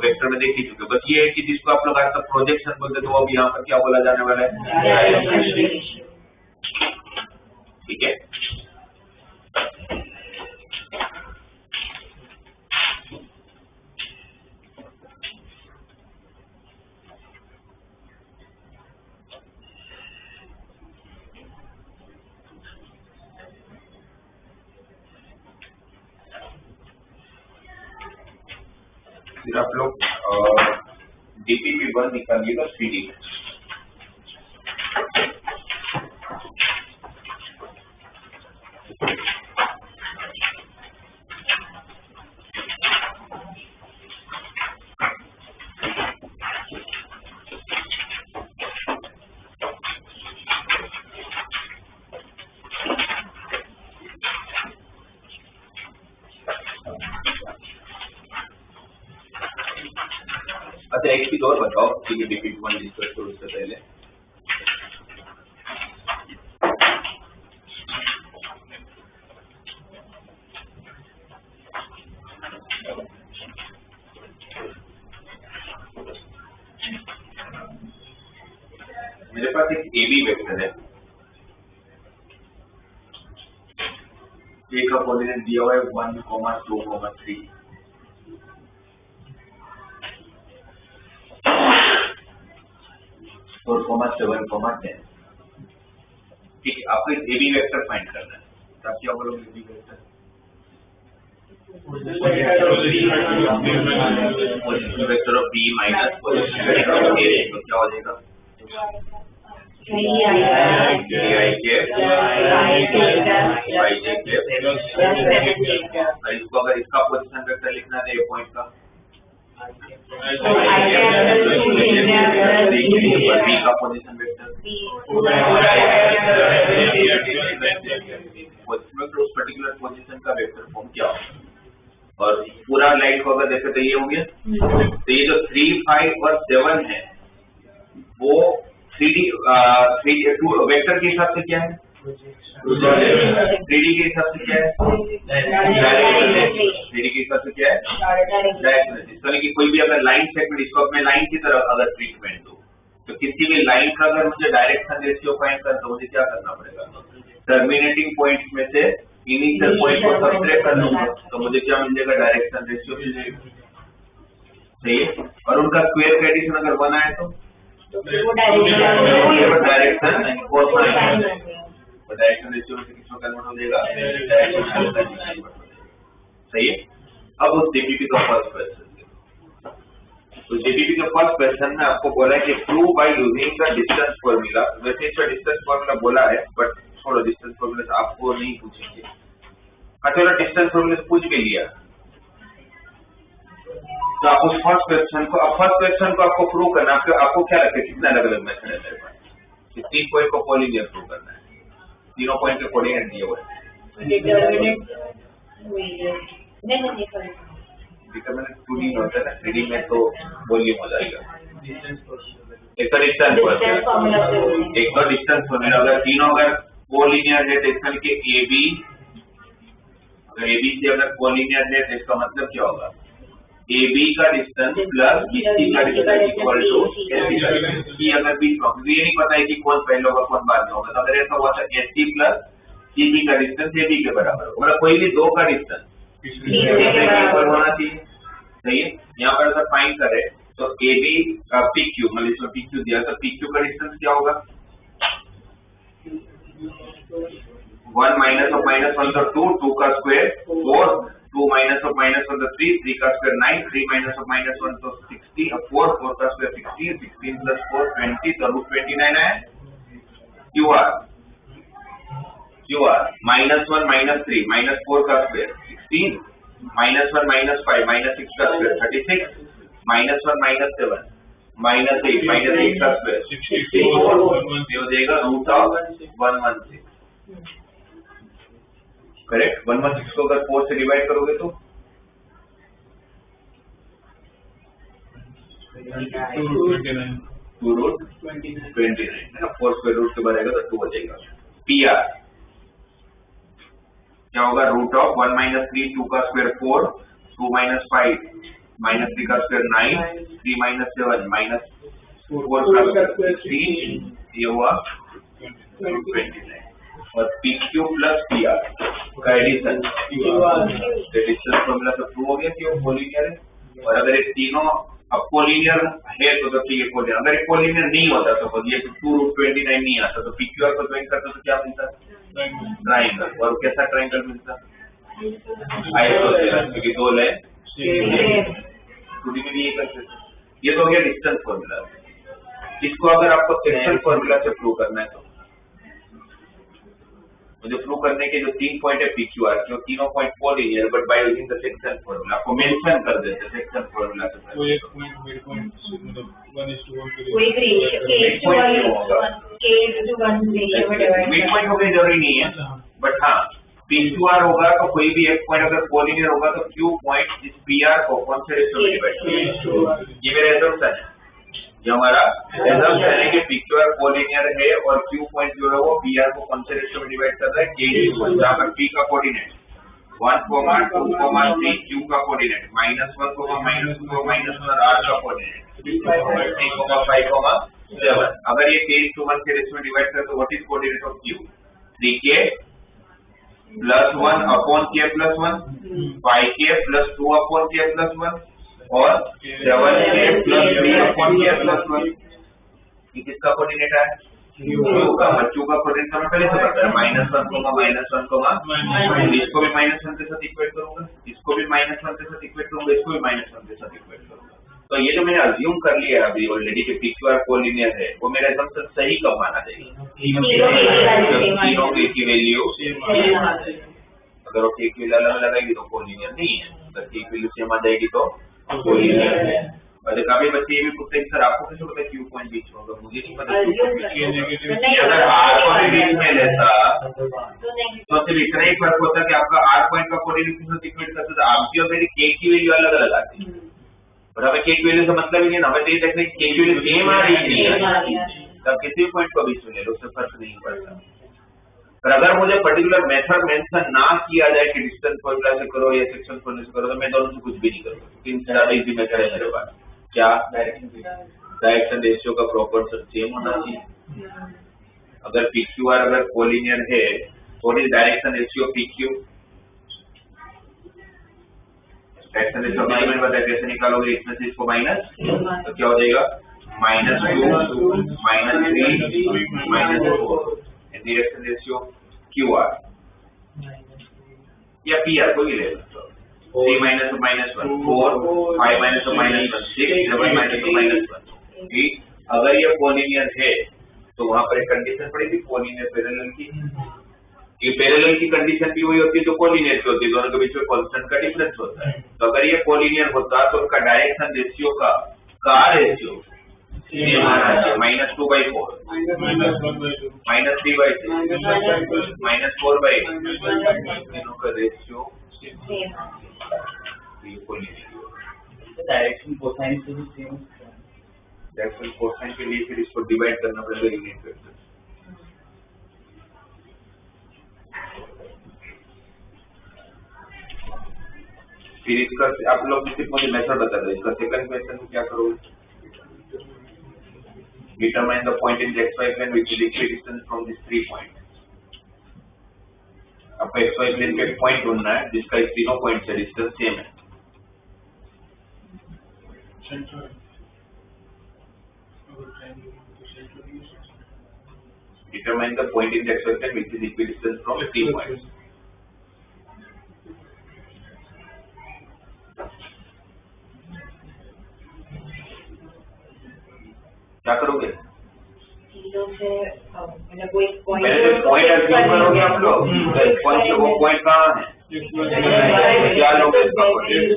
वेक्टर में देख ही चुके। बस ये है कि जिसको आप लोग आज तक प्रोजेक्शन बोलते तो वो अब यहाँ पर क्या बोला जाने वाला है? ठीक है। फिर आप लोग DPP1 निकालिएगा 3D में। अच्छा एक चीज और बताओ ठीक है डिफिट वन डिस्कस करो उससे पहले मेरे पास एक ए बी वेक्टर है ए का कोऑर्डिनेट दिया हुआ है 1, 2, 3 4, 7, 10 ठीक है आपको ए बी वेक्टर फाइंड करना है तो आप क्या बोलोगे A B vector position vector of B minus position vector of A तो क्या हो जाएगा इसको अगर इसका पोजीशन वेक्टर लिखना है ए पॉइंट का बी का पोजीशन वेक्टर उस पर्टिकुलर पोजीशन का वेक्टर फॉर्म क्या होगा और पूरा लाइन को अगर देखे तो ये हो गया तो ये जो 3, 5 और 7 है वो 3D वेक्टर के हिसाब से क्या है 3D के हिसाब से क्या है 3D के हिसाब से क्या है डायरेक्शन इसका कि कोई भी अगर लाइन सेगमेंट इसको अपने लाइन की तरफ अगर ट्रीटमेंट दो तो किसी भी लाइन का अगर मुझे डायरेक्शन रेशियो फाइंड करना तो मुझे क्या करना पड़ेगा टर्मिनेटिंग पॉइंट में से इनिशियल पॉइंट को सब्ट्रैक्ट कर लूंगा तो मुझे क्या मिल जाएगा डायरेक्शन रेशियो मिल जाएगा सही है और उनका स्क्वायर का एडिशन अगर 1 आए तो डायरेक्शन रेशियो में किसमें कन्वर्ट हो जाएगा सही है अब उस डीपीपी का फर्स्ट क्वेश्चन तो डीपीपी का फर्स्ट क्वेश्चन में आपको बोला है कि prove by using the distance formula वैसे इसका डिस्टेंस फॉर्मूला बोला है बट थोड़ा डिस्टेंस फॉर्मूला से आपको नहीं पूछेंगे अच्छा डिस्टेंस फॉर्मूला से पूछ के लिया तो आप उस फर्स्ट क्वेश्चन को आपको प्रूव करना है आपको क्या लगता है कितने अलग अलग मेथड है मेरे पास 3 पॉइंट को कोलिनियर प्रूव करना है तीनों पॉइंट के कोऑर्डिनेट दिए हुए डिटरमिनेंट 2D में होता है ना 3D में तो वॉल्यूम हो जाएगा एक तो डिस्टेंस फॉर्मूला अगर तीनों अगर कोलिनियर है तो इसका लिखिए AB अगर AB से अगर कोलिनियर है तो इसका मतलब क्या होगा AB का डिस्टेंस प्लस BC का डिस्टेंस इक्वल टू AC का डिस्टेंस ये अगर बीच में ये नहीं पता है कि कौन पहले होगा कौन बाद में होगा तो अगर ऐसा हुआ था AC प्लस CB का डिस्टेंस AB के बराबर होगा मतलब कोई भी दो का डिस्टेंस इक्वल होना चाहिए सही है यहाँ पर अगर फाइंड करें तो AB का PQ मतलब इसमें PQ दिया तो PQ का डिस्टेंस क्या होगा 1 माइनस ऑफ -1 तो 2 का स्क्वायर 4 2 माइनस ऑफ -1 तो 3 का स्क्वायर 9 3 माइनस ऑफ -1 तो 60 और 4 का स्क्वायर 16 16 प्लस 4 20 तो रूट 29 है QR -1 -3 -4 का स्क्वायर 16 -1 -5 -6 का स्क्वायर 36 -1 -7 -8 का स्क्वायर 64 हो जाएगा रूट ऑफ 116 करेक्ट 116 को अगर 4 से डिवाइड करोगे तो 2 रूट 29 है ना 4 स्क्वायर रूट के बाद आएगा तो 2 हो जाएगा PR क्या होगा रूट ऑफ 1 - 3 2 का स्क्वायर 4 2 - 5 -3 का स्क्वायर 9 3 - 7 -4 का स्क्वायर 16 ये हुआ 29 और PQ प्लस PR का एडिशन डिस्टेंस फॉर्मूला से प्रूव हो गया कि वो कोलिनियर है और अगर ये तीनों अब कोलिनियर है तो ठीक है कोलिनियर अगर ये कोलिनियर नहीं होता तो ये 2 रूट 29 नहीं आता तो PQR को ज्वाइन करता तो क्या मिलता ट्राइंगल और कैसा ट्राइंगल मिलता आइसोसेलेस क्योंकि दो लाइन में ये कर सकते ये तो हो गया डिस्टेंस फॉर्मूला इसको अगर आपको सेक्शन फॉर्मूला से प्रूव करना है तो मुझे प्रूव करने के जो 3 पॉइंट है PQR जो तीनों point collinear but by using the section formula आपको मेंशन कर देते हैं सेक्शन फॉर्मूला से कोई एक पॉइंट मिड पॉइंट मतलब 1:1 के कोई रेशियो मिड पॉइंट हो गई जरूरी नहीं है बट हाँ PQR होगा तो कोई भी एक पॉइंट अगर कोलिनियर होगा तो Q पॉइंट इस PR को कौन से रेशियो में डिवाइड करेगा? ये मेरा एजम्पशन है, ये हमारा एजम्पशन है कि PQR कोलिनियर है और Q पॉइंट जो है वो PR को कौन से रेशियो में डिवाइड कर रहा है? K/1, जहाँ पर P का कोऑर्डिनेट 1, 2, 3, Q का कोऑर्डिनेट -1, -2, -1 R का कोऑर्डिनेट 3, 5, 7। अगर ये K/1 के रेशियो में डिवाइड करे तो what is coordinate of Q? 3K +1 upon K + 1, 5K + 2 upon K + 1 और 7K + 3 अपॉन K + 1। ये किसका कोऑर्डिनेट है? Q का। Q का कोऑर्डिनेट हमें पहले से पता है -1, -1, इसको भी -1 के साथ इक्वेट करूंगा, इसको भी -1 के साथ इक्वेट करूंगा, इसको भी -1 के साथ इक्वेट करूंगा। तो ये जो मैंने अज्यूम कर लिया है अभी ऑलरेडी कि PQR कोलिनियर है, वो मेरा एजम्पशन सही कब माना जाएगा? तीनों की वैल्यू अगर वो एक वैल्यू अलग लगाएगी तो कोलिनियर नहीं है, अगर एक वैल्यू सेम आ जाएगी तो कोलिनियर है। और काफी बच्चे ये भी पूछते हैं सर आपको कैसे पता Q पॉइंट बीच में होगा? मुझे नहीं पता Q पॉइंट। अगर R को भी बीच में लेता तो सिर्फ इतना ही फर्क होता कि आपका R पॉइंट का कोऑर्डिनेट के साथ इक्वेट करते तो आपकी और मेरी K की वैल्यू अलग अलग आती है, और हमें K की वैल्यू से मतलब ही नहीं, हमें तो ये देखते हैं K की वैल्यू सेम आ रही है, तब किसी भी पॉइंट को बीच में ले लो, उससे फर्क नहीं पड़ता। पर अगर मुझे पर्टिकुलर मेथड मेंशन ना किया जाए कि डिस्टेंस फॉर्मूला से करो या सेक्शन फॉर्मूला से करो, तो मैं दोनों से कुछ भी नहीं करूंगा, क्योंकि ज्यादा इजी मेथड है मेरे पास। क्या? डायरेक्शन रेशियो का प्रोपोर्शन सेम होना चाहिए। अगर PQR अगर कोलिनियर है तो is direction ratio PQ, direction ratio मैंने बताया कैसे निकालोगे, इसमें से इसको माइनस तो क्या हो जाएगा? -2, -3, -4 डायरेक्शन रेशियो QR या PR कोई ले लो। 3 - 1, 4, 5 - 1, 6, 7 - 1। ठीक, अगर ये कोलिनियर है तो वहां पर एक कंडीशन पड़ेगी कोलिनियर पैरेलल की। ये पैरेलल की कंडीशन भी वही होती है जो कोलिनियर की होती है, दोनों के बीच में कांस्टेंट का डिफरेंस होता है। तो अगर ये कोलिनियर होता तो उसका डायरेक्शन रेशियो का रेशियो सेम आना चाहिए, -2/4, -3/6, -4/8, तीनों का रेशियो डायरेक्शन कोसाइन से भी सेम। डायरेक्शन कोसाइन के लिए फिर इसको डिवाइड करना पड़ेगा यूनिट वेक्टर। फिर इसका आप लोग सिर्फ मुझे मेथड बता दो, इसका सेकंड क्वेश्चन में क्या करोगे? Determine the point in xy plane which is equidistant from these 3 points। आपको xy plane का एक पॉइंट ढूंढना है जिसका इस तीनों पॉइंट से डिस्टेंस सेम है। Determine the point in the xy plane which is equidistant from 3 points। क्या करोगे? मतलब कोई पॉइंट पहले तो पॉइंट अज्यूम करोगे आप लोग, तो इस पॉइंट से वो पॉइंट कहाँ है? क्या लोगे इसका कोऑर्डिनेट?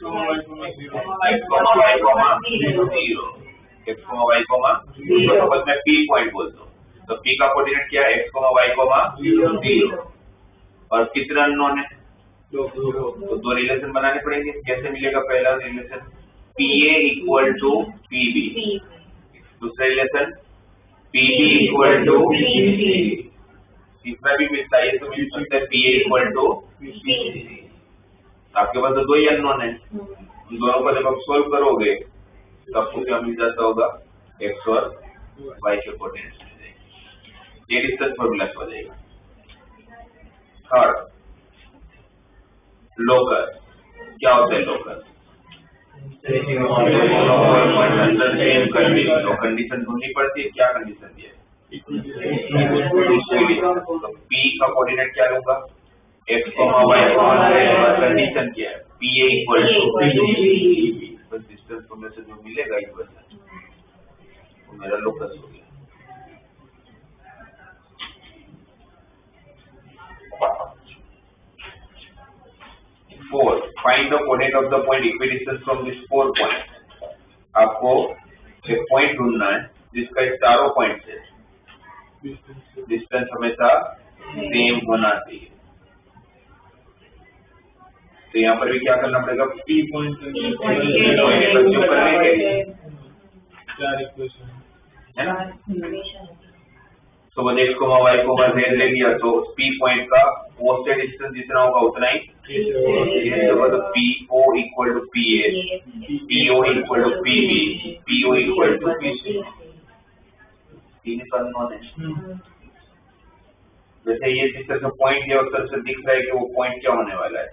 x, y, 0। तो सपोज मैं P पॉइंट बोलता हूँ, तो P का कोऑर्डिनेट क्या है? x, y, 0। और कितने अननोन है? तो दो रिलेशन बनाने पड़ेंगे। कैसे मिलेगा? पहला रिलेशन PA = PB, दूसरा रिलेशन PB = PC, तीसरा भी मिलता है तो मिल सकता है PA = PC। आपके पास तो दो ही अननोन है, इन दोनों को जब आप सोल्व करोगे तो आपको क्या मिल जाता होगा? x और y के कोऑर्डिनेट्स मिल जाएंगे, ये डिस्टेंस फॉर्मूला हो जाएगा। Third, locus. क्या होता है लोकस? कंडीशन ढूंढनी पड़ती है। क्या कंडीशन दिया है? तो P का कोऑर्डिनेट क्या लूंगा? x, y, कंडीशन क्या है? PA = PB। बस डिस्टेंस में से जो मिलेगा इक्वेशन वो मेरा लोकस हो गया। Fourth, find the coordinate of the point equidistant from these 4 points। आपको एक पॉइंट ढूंढना है जिसका इस चारों पॉइंट से डिस्टेंस हमेशा सेम होना चाहिए। तो यहाँ पर भी क्या करना पड़ेगा, P point बच्चों पर लेंगे, चार इक्वेशन है ना। तो वो x, y, z ले लिया, तो P पॉइंट का O से डिस्टेंस जितना होगा उतना ही, तो PO equal to PA, PO equal to PB, PO equal to PC। तीन अननोन है। वैसे ये जिस तरह से पॉइंट है उस तरह से दिख रहा है कि वो पॉइंट क्या होने वाला है,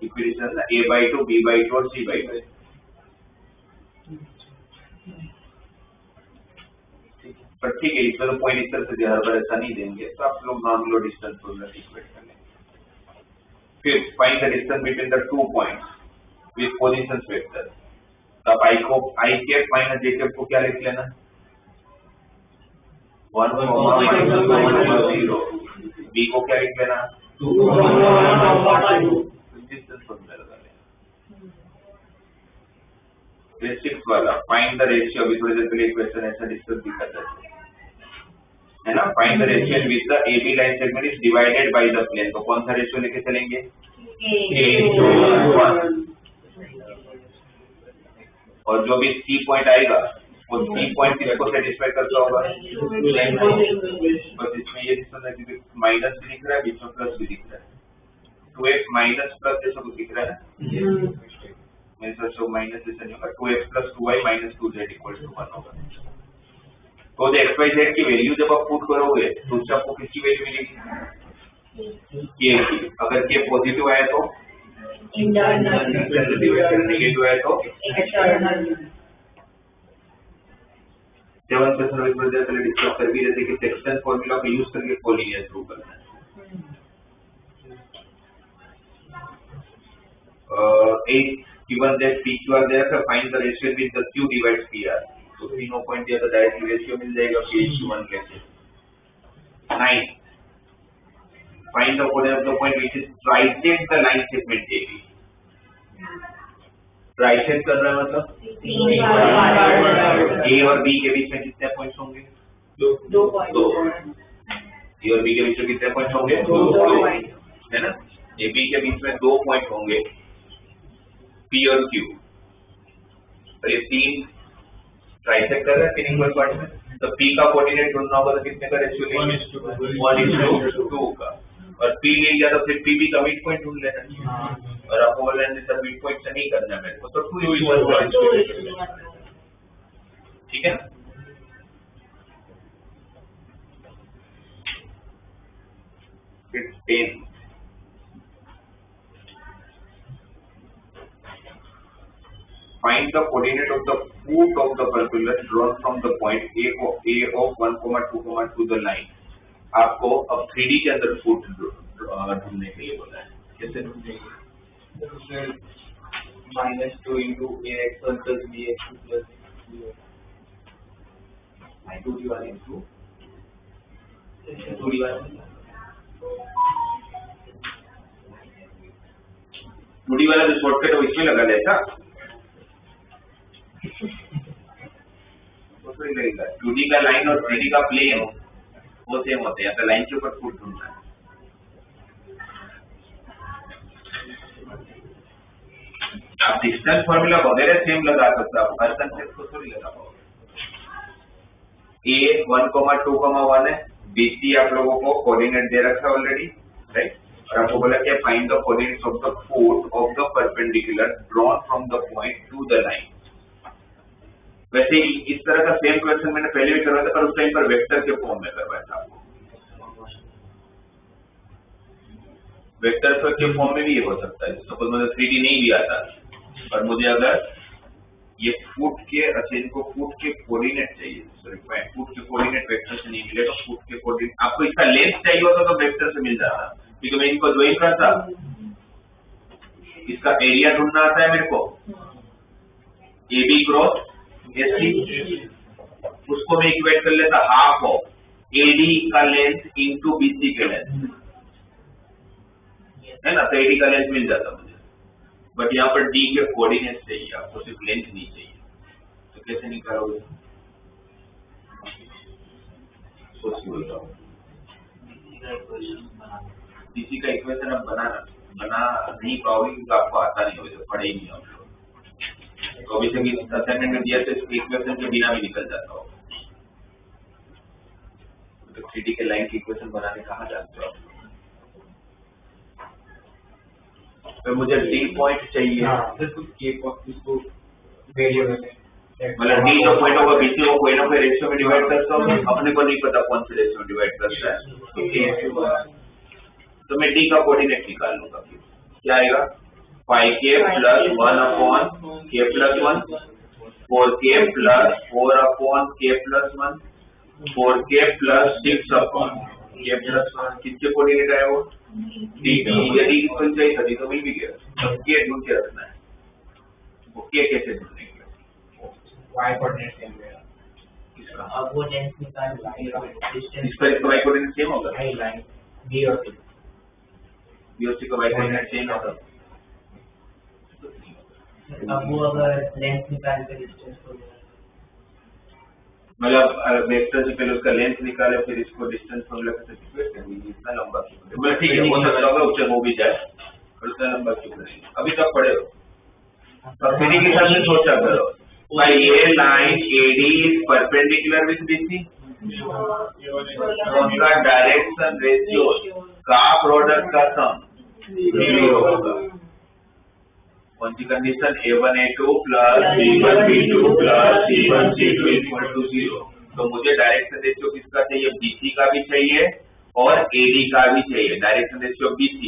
इक्वेशन ना A/2, B/2 और C/2। पर ठीक है, इसमें तो पॉइंट इस तरह से हर बार ऐसा नहीं देंगे, तो आप लोग नॉर्मल और डिस्टेंस को इक्वेट कर लेंगे। फिर find the distance between the 2 points with positions vector. तो आप i cap minus j cap को क्या लिख लेना, 1, -0, b को क्या लिख लेना, 2, डिस्टेंस फॉर्मूला लगा लेना। फिर 6 वाला फाइंड द रेशियो, अभी थोड़ी देर पहले इक्वेशन ऐसा डिस्कस भी कर रहे थे, है ना। Find the ratio with the AB line segment is divided by the plane. तो कौन सा रेशियो लेके चलेंगे, A:1। और जो भी C पॉइंट आएगा वो C पॉइंट किसको सेटिस्फाई करता होगा, बस इसमें ये डिस्टेंस माइनस भी दिख रहा है, बीच में प्लस भी दिख रहा है, 2x माइनस प्लस जैसा कुछ दिख रहा है, मेरे साथ शो माइनस जैसा नहीं होगा, 2x + 2y - 2z = 1 होगा। तो जो x y z की वैल्यू जब आप पुट करोगे तो उससे आपको किसकी वैल्यू मिलेगी, k की। अगर k पॉजिटिव आया तो इंटरनल, नेगेटिव आया तो एक्सटर्नल। 7 पर्सेंट वजह से डिस्कस कर भी रहते कि सेक्शन फार्मूला का यूज करके कोलिनियर प्रूव करना है। Given that PQ are there, find the ratio with the Q divides PR. तो तीनों पॉइंट दिया तो डायरेक्ट रेशियो मिल जाएगा PQ1 कैसे। 9 find the coordinate of the point which is trisect the line segment AB। Trisect कर रहा है मतलब A और B के बीच में कितने पॉइंट्स होंगे, 2 पॉइंट। A और B के बीच में कितने पॉइंट्स होंगे, 2 है ना। AB के बीच में 2 पॉइंट होंगे P और Q, तो ये 3 ट्राइसेक्ट कर रहा है 3 इक्वल पार्ट में। तो P का कोऑर्डिनेट ढूंढना होगा तो कितने का रेशियो लेंगे, 1:2 का। और P ले लिया तो फिर PB का मिड पॉइंट ढूंढ लेना है, और आपको बोल रहे हैं सर मिड पॉइंट से नहीं करना है मेरे को, तो 2:1, ठीक है ना। फिर 10 find the coordinate of the foot of the perpendicular drawn from the point A of 1, 2, to the line। आपको अब 3D के अंदर फुट ढूंढने के लिए बोला है, कैसे ढूंढेंगे, -2 × ax1 + bx2 + 2d वाले 2d वाले 2D वाला जो शॉर्टकट है इसमें लगा लेता, वो तो लगेगा। 2D का लाइन और 3D का प्लेन वो सेम होते हैं, तो लाइन के ऊपर फुट ढूंढना है। आप डिस्टेंस फॉर्मूला वगैरह सेम लगा सकते हो, हर कंसेप्ट को थोड़ी लगा पाओगे। A 1, 2, 1 है, BC आप लोगों को कोऑर्डिनेट दे रखा है ऑलरेडी, राइट। और आपको बोला कि find the coordinates of the foot of the perpendicular drawn from the point two the line. वैसे इस तरह का सेम क्वेश्चन मैंने पहले भी करवाया था, पर उस टाइम पर वेक्टर के फॉर्म में करवाया था आपको। वेक्टर के फॉर्म में भी ये हो सकता है, सपोज मुझे 3D नहीं भी आता और मुझे अगर ये फुट के इनको फुट के कोऑर्डिनेट चाहिए, सॉरी फुट के कोऑर्डिनेट वेक्टर से नहीं मिले तो फुट के कोऑर्डिनेट आपको इसका लेंथ चाहिए होता तो वेक्टर से मिल जाता, क्योंकि मैं इनको ज्वाइन करता, इसका एरिया ढूंढना आता है मेरे को, AB क्रॉस AC, उसको मैं इक्वेट कर लेता हाफ ऑफ AD का लेंथ इनटू BC के लेंथ, है ना। तो AD का लेंथ मिल जाता मुझे, बट यहाँ पर D के कोऑर्डिनेट चाहिए, आपको सिर्फ लेंथ नहीं चाहिए, तो कैसे निकालोगे, सोचिए। BC का इक्वेशन आप बनाना बना नहीं पाओगे क्योंकि आपको आता नहीं होगा, पढ़े ही नहीं आप लोग। तो अभी तक असाइनमेंट में दिया तो इक्वेशन के बिना भी निकल जाता होगा। तो 3D के लाइन की इक्वेशन बनाने कहाँ जानते हो आप? तो मुझे डी पॉइंट चाहिए, मतलब डी जो पॉइंट होगा बीसी वो कोई ना कोई रेशियो में डिवाइड करता हूँ, अपने को नहीं पता कौन से रेशियो में डिवाइड करता है, तो मैं डी का कोऑर्डिनेट निकाल लूंगा। क्या आएगा? 5k plus 1 upon k plus 1, 4k plus 4 upon k plus 1, 4k plus 6 upon k plus 1। किसके कोऑर्डिनेट आया वो? डी। यदि इक्वल चाहिए था तो मिल भी गया, अब k ढूंढ के रखना है। वो k कैसे ढूंढेंगे? y कोऑर्डिनेट सेम रहेगा किसका? अब वो लेंथ निकाल डिस्टेंस इसका y कोऑर्डिनेट सेम होगा, हाई लाइन b और c b और c का y कोऑर्डिनेट सेम होगा। अब वो अगर लेंथ निकाल के डिस्टेंस को मतलब वेक्टर से पहले उसका लेंथ निकाले फिर इसको डिस्टेंस फॉर्मूला के साथ इक्वेट करेंगे। इतना लंबा क्यों करें? मतलब ठीक है, हो सकता होगा उच्च हो भी जाए, पर उतना लंबा क्यों करेंगे? अभी तक पढ़े हो, अब फिर के हिसाब से सोचा करो भाई, ये line AD is perpendicular with BC, उनका डायरेक्शन रेशियो का प्रोडक्ट का सम 0 होगा। कौन सी condition? A1A2 plus B1B2 plus C1C2 equal to 0। तो मुझे डायरेक्शन रेशियो किसका चाहिए? BC का भी चाहिए और AD का भी चाहिए। डायरेक्शन रेशियो BC,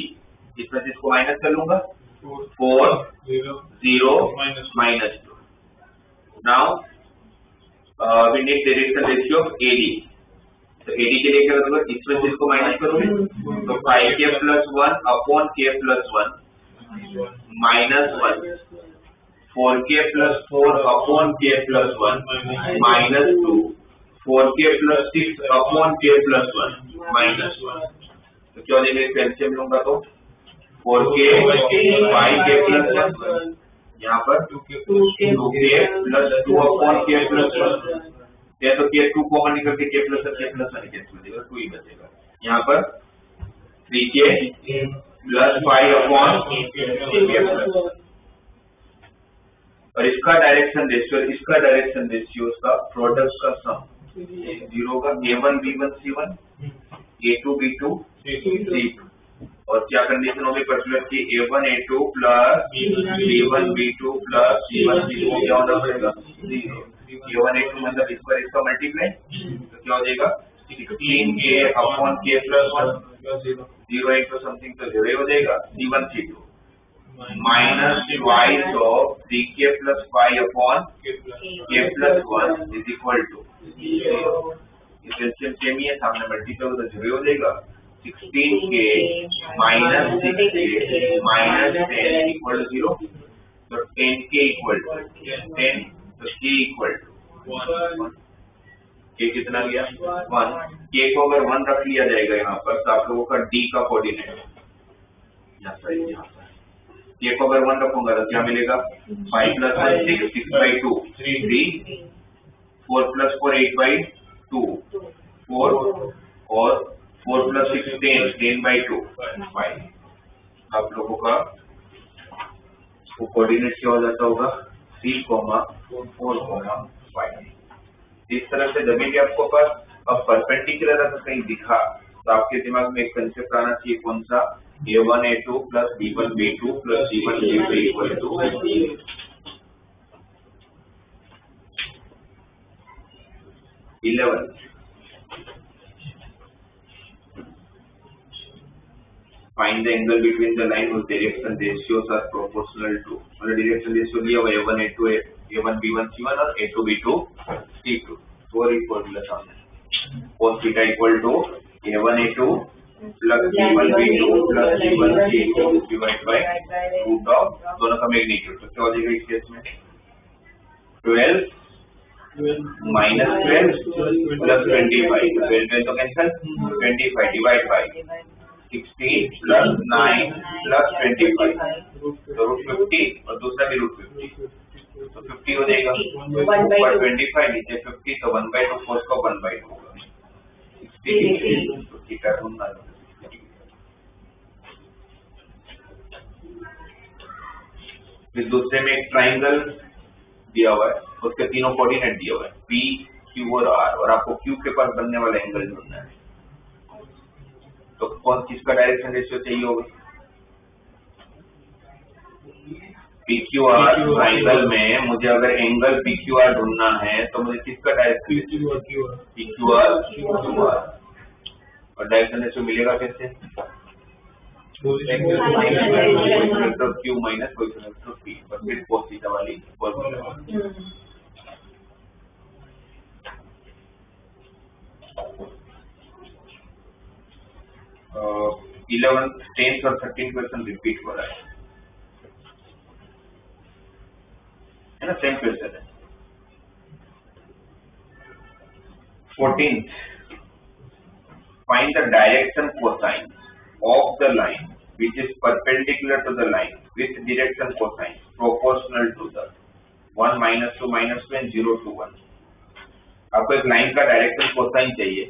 इसमें से इसको माइनस कर लूंगा, 4 0 minus 2। Now we need direction ratio of AD। तो AD के लिए क्या करूंगा? इसमें से इसको माइनस करूंगा, तो 5k plus 1 upon k plus 1 minus 1, 4k plus 4 upon k plus 1 minus 2, 4k plus 6 upon k plus 1 minus 1। तो क्या हो जाएगा? एलसीएम लूंगा तो 4k 5k प्लस 1, यहाँ पर 2k plus 2 upon k plus 1, या तो k 2 कॉमन निकल के k प्लस 1 कैंसिल हो जाएगा, 2 ही बचेगा। यहाँ पर 3k plus 5 upon k plus 1, और इसका डायरेक्शन रेशियो, इसका डायरेक्शन रेशियो का प्रोडक्ट का सम 0 होगा। A1 B1 C1, A2 B2 C2, और क्या कंडीशन होगी पर्टिकुलर की? A1 A2 plus B1 B2 plus C1 C2 क्या होना पड़ेगा? 0। A1 A2 मतलब इस पर इसका मल्टीप्लाई, तो क्या हो जाएगा? 16k upon k plus 1, 0 into something तो 0 हो जाएगा। C1 C2 minus twice of 3k plus 5 upon k plus 1 is equal to 0। इस एलसीएम सेम ही है, सामने मल्टीप्लाई हो तो 0 हो जाएगा। 16k minus 6k minus 10 equal to 0, तो 10k इक्वल टू 10, तो k इक्वल टू 1। k कितना गया? 1। k को अगर 1 रख लिया जाएगा यहाँ पर, तो आप लोगों का d का कोऑर्डिनेट यहाँ पर k को अगर 1 रखूंगा तो क्या मिलेगा? 5 प्लस 1 6, 6/2 3, 4 प्लस 4 8/2 4, और 4 प्लस 6 10, 10/2 5। आप लोगों का कोऑर्डिनेट क्या हो जाता होगा? 3, 4, 5। इस तरह से जब भी आपको पास अब परपेंडिकुलर अगर कहीं दिखा तो आपके दिमाग में एक कंसेप्ट आना चाहिए, कौन सा? A1 A2 plus B1 B2 plus C1 C2 equal to 11। Find the angle between the line whose direction ratios are proportional to, मतलब direction ratio लिया हुआ A1 A2 A1 B1 C1 और A2 B2 C2, तो ये formula सामने cos theta equal to A1 A2 plus B1 B2 plus C1 C2 divide by root of दोनों का magnitude. तो क्या हो जाएगा इस केस में? 12 माइनस 12 प्लस 25, 12 तो cancel, 25 divide by 16 plus 9 plus 25, तो रूट 50 और दूसरा भी रूट 50, तो 50 हो जाएगा। ऊपर 25 नीचे 50, तो 1/2 cos का 1/2 होगा 60 डिग्री। तो थीटा ढूंढना है। फिर दूसरे में एक ट्राइंगल दिया हुआ है, उसके तीनों कोऑर्डिनेट दिए हुए हैं P, Q और R, और आपको Q के पास बनने वाला एंगल ढूंढना है। तो कौन किसका डायरेक्शन रेशियो चाहिए होगा? PQR ट्राइंगल में मुझे अगर एंगल PQR ढूंढना है तो मुझे किसका डायरेक्शन? PQR और डायरेक्शन रेशियो मिलेगा कैसे? Coefficient of Q minus coefficient of P, और फिर cos थीटा वाली फॉर्मूला। 11th 10th और 13th क्वेश्चन रिपीट हो रहा है ना, सेम क्वेश्चन है। 14th, find the direction cosine of the line which is perpendicular to the line with direction cosine proportional to the 1 minus 2 minus 2 and 0 to 1। आपको एक line का direction cosine चाहिए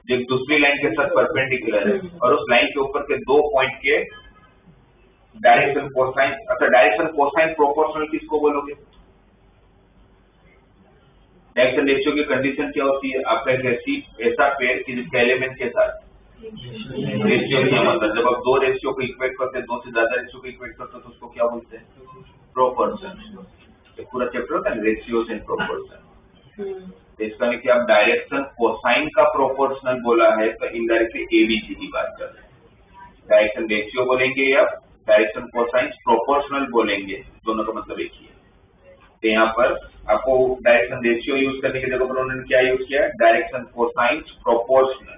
जो एक दूसरी लाइन के साथ परपेंडिकुलर है, और उस लाइन के ऊपर के दो पॉइंट के डायरेक्शन कोसाइन। अच्छा, डायरेक्शन कोसाइन प्रोपोर्शनल किसको बोलोगे? डायरेक्शन रेशियो की कंडीशन क्या होती है? आपका एक ऐसा पेड़ कि जिसके एलिमेंट के साथ रेशियो नहीं होता। जब आप दो रेशियो को इक्वेट करते हैं, दो से ज्यादा रेशियो को इक्वेट करते हैं, तो उसको क्या बोलते हैं? प्रोपोर्शन। पूरा चैप्टर होता है रेशियोज एंड प्रोपोर्शन। इसका कि आप डायरेक्शन कोसाइन का प्रोपोर्शनल बोला है तो इनडायरेक्टली एबीसी की बात कर रहे हैं। डायरेक्शन रेशियो बोलेंगे या डायरेक्शन कोसाइन प्रोपोर्शनल बोलेंगे, दोनों का मतलब एक ही है। तो यहाँ पर आपको डायरेक्शन रेशियो यूज करने की जगह पर उन्होंने क्या यूज किया है? Direction cosine proportional.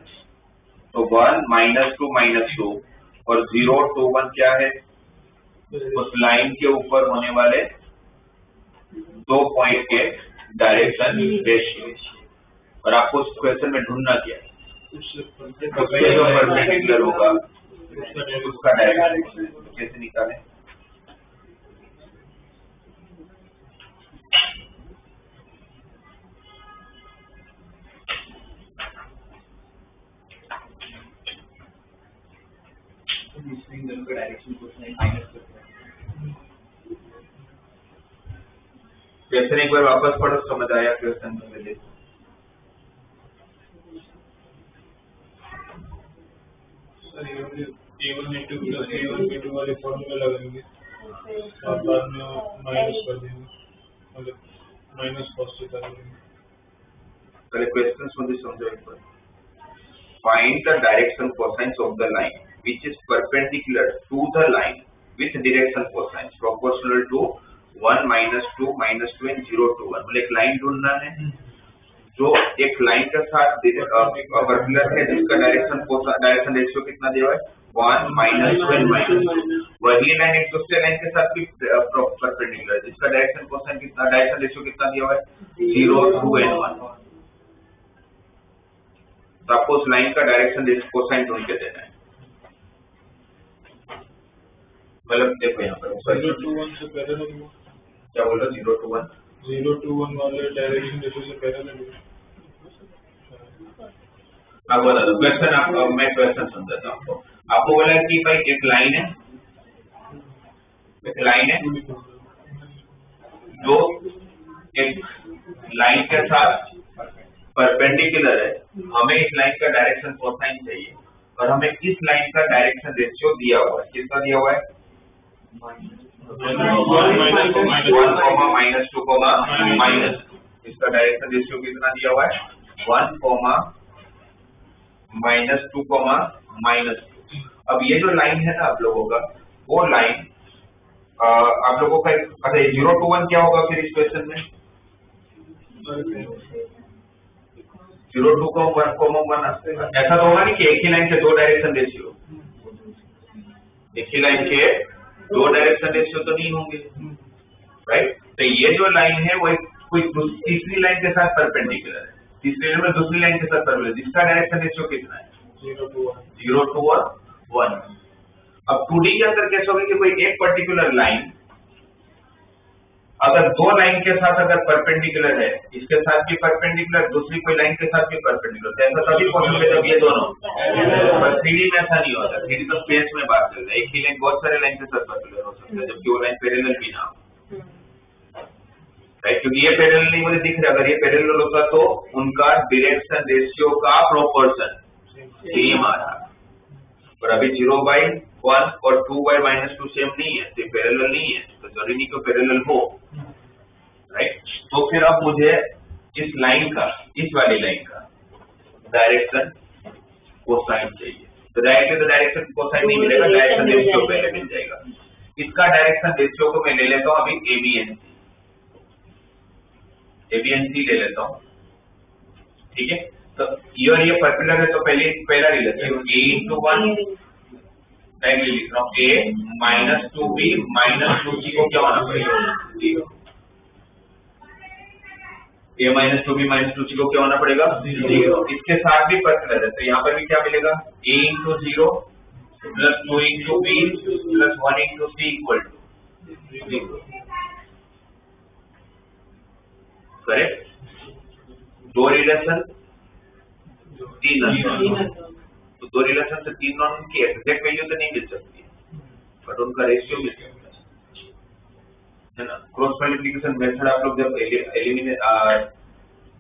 तो 1 minus 2 minus 2 और 0 to 1 क्या है? उस लाइन के ऊपर होने वाले दो पॉइंट के डायरेक्शन रेशियो। और आपको उस क्वेश्चन में ढूंढना क्या है? उससे जो परपेंडिकुलर होगा उसका डायरेक्शन रेशियो। कैसे निकालें? क्वेश्चन एक बार वापस पढ़ो, समझ आया क्वेश्चन में? A1 A2 plus A1 A2 वाले फॉर्मूला लगाएंगे और बाद में माइनस कर देंगे, मतलब माइनस cos थीटा करेंगे। पहले क्वेश्चन समझो एक बार। Find the direction cosines of the line which is perpendicular to the line with direction cosine proportional to 1 minus 2 minus 2 and 0 to 1। मतलब एक लाइन ढूंढना है जो एक लाइन के साथ परपेंडिकुलर है, जिसका डायरेक्शन रेशियो कितना दिया हुआ है? 1 minus 2 and minus 2। वही लाइन एक दूसरे लाइन के साथ भी परपेंडिकुलर है, जिसका डायरेक्शन कोसाइन कितना, डायरेक्शन रेशियो कितना दिया हुआ है? 0 2 and 1। तो आपको उस लाइन का डायरेक्शन कोसाइन ढूंढ के देना है। मतलब देखो यहाँ पर 0 to 1 से पैरेलल है। क्या बोल रहे? 0 to 1 0 to 1 वाले डायरेक्शन रेशियो से पैरेलल है। आप बता दो क्वेश्चन। आपको मैं क्वेश्चन समझाता हूँ आपको बोला कि भाई एक लाइन है जो एक लाइन के साथ परपेंडिकुलर है। हमें इस लाइन का डायरेक्शन कोसाइन चाहिए और हमें इस लाइन का डायरेक्शन रेशियो दिया हुआ है। कितना दिया हुआ है? 1 minus 2 minus 2। इसका डायरेक्शन रेशियो कितना दिया हुआ है? 1 minus 2 minus 2। अब ये जो लाइन है ना आप लोगों का, वो लाइन आप लोगों का अच्छा 0 to 1 क्या होगा फिर इस क्वेश्चन में? 0 to 1 ऐसा तो होगा नहीं कि एक ही लाइन के दो डायरेक्शन रेशियो, एक ही लाइन के दो डायरेक्शन रेशियो तो नहीं होंगे, राइट? तो ये जो लाइन है वो कोई तीसरी लाइन के साथ परपेंडिकुलर है, तीसरी लाइन में दूसरी लाइन के साथ परपेंडिकुलर, जिसका डायरेक्शन रेशियो कितना है? 0 to 1। अब 2D के अंदर कैसे होगा कि कोई एक पर्टिकुलर लाइन अगर दो लाइन के साथ अगर परपेंडिकुलर है, इसके साथ भी परपेंडिकुलर, दूसरी कोई लाइन के साथ भी परपेंडिकुलर, तो ऐसा तभी पॉसिबल है जब ये दोनों। पर 3D में ऐसा नहीं होता। 3D तो स्पेस में बात कर रहे हैं, एक ही लाइन बहुत सारे लाइन के साथ परपेंडिकुलर हो सकता है। सकता है, जबकि वो लाइन पैरेलल भी ना हो, राइट? क्योंकि ये पैरेलल नहीं मुझे दिख रहा, अगर ये पैरेलल होता तो उनका डायरेक्शन रेशियो का प्रोपोर्शन सेम आ रहा, पर अभी 0/1 और 2/-2 सेम नहीं है, तो पैरेलल नहीं है, तो जरूरी नहीं कि पैरेलल हो, राइट? तो फिर अब मुझे इस लाइन का, इस वाली लाइन का डायरेक्शन कोसाइन चाहिए, तो डायरेक्टली तो डायरेक्शन कोसाइन नहीं मिलेगा, डायरेक्शन रेशियो पहले मिल जाएगा। इसका डायरेक्शन रेशियो को मैं ले लेता हूँ अभी एबीएनसी ले लेता हूँ, ठीक है? तो ये पर्टिकुलर है, तो पहला रिलेशन a × 1 डायरेक्टली लिख रहा हूँ, a - 2b - 2c को क्या होना पड़ेगा? 0। a - 2b - 2c को क्या होना पड़ेगा? 0। इसके साथ भी पर्टिकुलर है, तो यहाँ पर भी क्या मिलेगा? a × 0 + 2 × b + 1 × c = 0। करेक्ट? दो रिलेशन, तीन अननोन, तो दो रिलेशन से तीन नॉन की एग्जैक्ट वैल्यू तो नहीं मिल सकती है, बट उनका रेशियो मिल सकता है ना? क्रॉस मल्टीप्लिकेशन मेथड आप लोग जब एलिमिनेट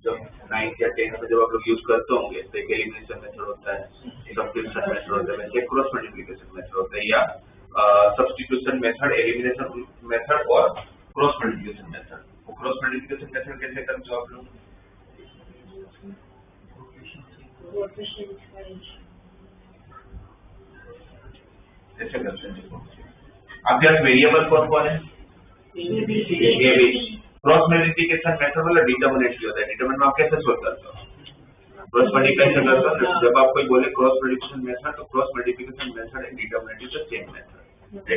जब 9th या 10th में जब आप लोग यूज करते होंगे, तो एक एलिमिनेशन मेथड होता है, सब्स्टिट्यूशन मेथड होता है, वैसे क्रॉस मल्टीप्लिकेशन मेथड होता है, या सब्स्टिट्यूशन मेथड, एलिमिनेशन मेथड और cross multiplication method. Cross multiplication method कैसे करते हो आप लोग? कैसे करते हैं? आपके पास वेरिएबल कौन कौन है? क्रॉस मल्टीप्लिकेशन मेथड वाला डिटरमिनेंट होता है, डिटरमिनेंट आप कैसे सोल्व करते हो? क्रॉस मल्टीप्लिकेशन करते हो, जब आप कोई बोले क्रॉस मल्टीप्लिकेशन मेथड, तो cross multiplication method and determinant is the same method.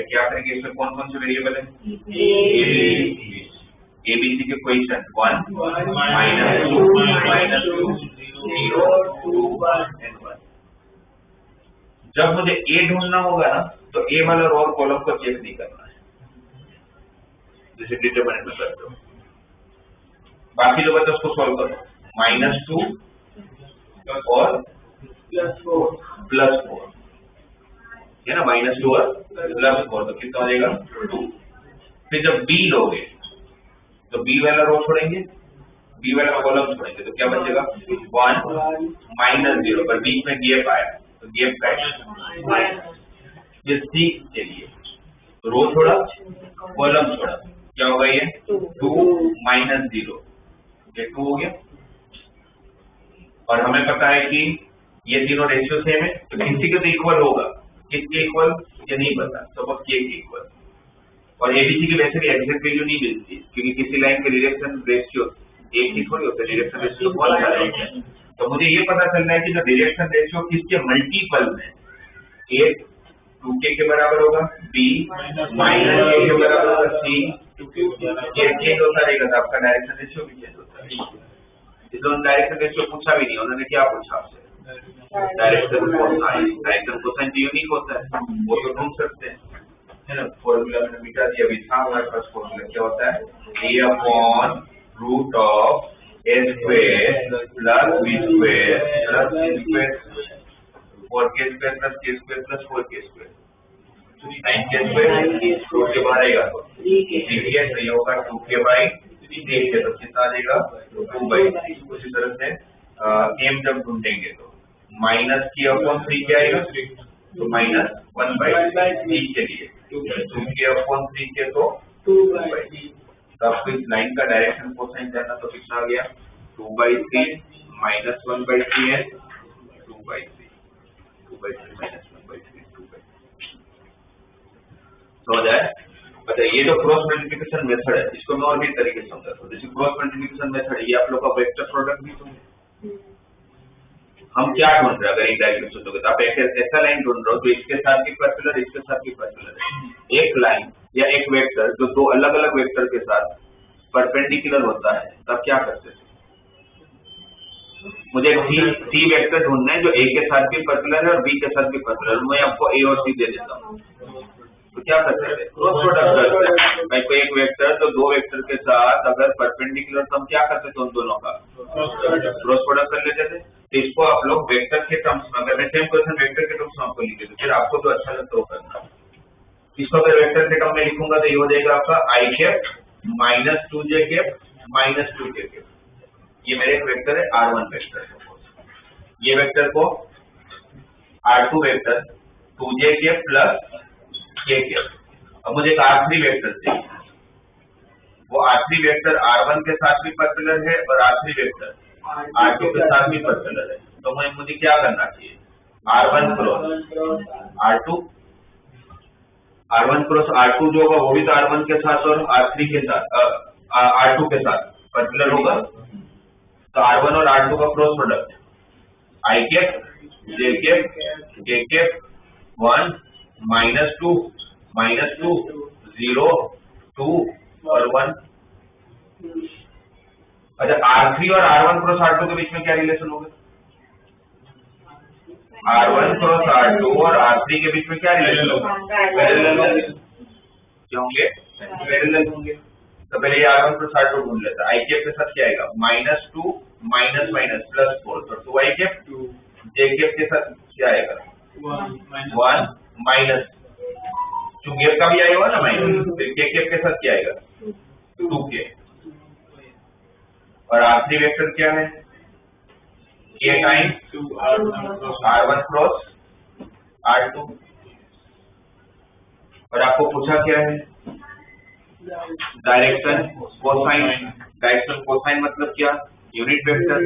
क्या करेंगे इसमें? कौन कौन से वेरिएबल है? ABC के क्वेश्चन 1 - 2 -2 0 2 1 and 1। जब मुझे A ढूंढना होगा ना, तो A वाला रो और कॉलम को चेक नहीं करना है, जैसे डिटरमिनेंट में करते हो। बाकी जो बचा उसको सॉल्व करो, -2 और +4 है ना, -2 और +4, तो कितना हो जाएगा? 2। फिर जब B लोगे तो B वाला रो छोड़ेंगे, B वाला कॉलम छोड़ेंगे, तो क्या बचेगा? 1 - 0, पर बीच में गैप आया, तो गैप काट ये C के लिए रो छोड़ा, कॉलम छोड़ा, क्या होगा? ये 2 - 0, ये 2 हो गया। और हमें पता है कि ये तीनों रेशियो सेम है, तो किसी के तो इक्वल होगा, किसके इक्वल ये नहीं पता, सपोज के इक्वल। और एबीसी की वैसे भी एग्जैक्ट वैल्यू नहीं मिलती, क्योंकि किसी लाइन के डायरेक्शन रेशियो एक ही थोड़ी होता है, डायरेक्शन रेशियो बहुत ज्यादा होता है। तो मुझे ये पता चलना है कि जो डायरेक्शन रेशियो किसके मल्टीपल में, A 2k के बराबर होगा, B -k के बराबर होगा, C ये चेंज होता रहेगा, तो आपका डायरेक्शन रेशियो भी चेंज होता है। इसलिए डायरेक्शन रेशियो पूछा भी नहीं, उन्होंने क्या पूछा आपसे? Direction cosine. डायरेक्शन कोसाइन तो यूनिक होता है, वो तो ढूंढ सकते हैं, है ना? फॉर्मूला मैंने मिटा दिया, अभी था हमारे पास फॉर्मूला, क्या होता है? A/√a² + b² + 4k² + k² + 4k², 9k², root के बाहर आएगा तो ठीक है, तो ये होगा 2k/3, तो कितना आ जाएगा? 2/3। उसी तरह से m जब ढूंढेंगे तो -k/3 क्या आएगा? तो -1/3 के लिए 2k/3 के तो 2/3। तो आपको इस लाइन का डायरेक्शन कोसाइन जानना, तो कितना आ गया? 2/3 -1/3 है 2/3, 2/3 -1/3 2/3। समझ आया? अच्छा, ये जो क्रॉस मल्टीप्लिकेशन मेथड है, इसको मैं और भी तरीके से समझाता हूँ। जैसे क्रॉस मल्टीप्लिकेशन मेथड है, ये आप लोग का वेक्टर प्रोडक्ट भी तो है। हम क्या ढूंढ रहे हैं? अगर एक डायग्राम सोचोगे तो आप एक ऐसा लाइन ढूंढ रहे हो, तो इसके साथ भी पर्टिकुलर, इसके साथ भी पर्टिकुलर है। एक लाइन या एक वेक्टर जो दो अलग अलग वेक्टर के साथ परपेंडिकुलर होता है, तब क्या करते थे? मुझे सी वेक्टर ढूंढना है जो ए के साथ भी पर्टिकुलर है और बी के साथ भी पर्टिकुलर है, मैं आपको ए और सी दे देता हूँ, तो क्या करते थे? क्रॉस प्रोडक्ट करते हैं। मैं कोई एक वेक्टर तो दो वेक्टर के साथ अगर परपेंडिकुलर, तो हम क्या करते थे? उन दोनों का क्रॉस प्रोडक्ट कर लेते थे। तो इसको आप लोग वेक्टर के टर्म्स में, अगर मैं सेम क्वेश्चन वेक्टर के टर्म्स में आपको लिखे, तो फिर आपको जो अच्छा लगता है वो करना। इसको अगर वेक्टर के टर्म में लिखूंगा तो ये हो जाएगा आपका I cap minus 2j cap minus 2k cap. ये मेरे एक वेक्टर है R1 वेक्टर। ये वेक्टर को R2 vector 2j cap plus k cap. अब मुझे एक R3 वेक्टर चाहिए, वो R3 वेक्टर R1 के साथ भी पर्टिकुलर है और R3 वेक्टर R2 के साथ भी पर्टिकुलर है। तो मुझे क्या करना चाहिए, R1 cross R2, R1 cross R2 जो होगा वो भी तो R1 के साथ और R3 के साथ R2 के साथ पर्टिकुलर होगा। तो R1 और R2 का cross product I cap J cap के कैप 1 -2 -2 0 2 और 1। अच्छा, R3 और R1 क्रॉस R2 के बीच में क्या रिलेशन होगा? R1 क्रॉस R2 और R3 के बीच में क्या रिलेशन होगा? पैरेलल होंगे। क्या होंगे? पैरेलल होंगे। तो पहले ये R1 क्रॉस R2 ढूंढ लेता है। आई कैप के साथ क्या आएगा? -2 माइनस माइनस प्लस 4, तो 2 आई कैप। जे कैप के साथ क्या आएगा? 1 माइनस, चूंकि कैप का भी आएगा ना माइनस, फिर के कैप के साथ क्या आएगा? 2k। और R3 वेक्टर क्या है? k times R1 cross R2। और आपको पूछा क्या है? Direction cosine. डायरेक्शन कोसाइन मतलब क्या? Unit vector.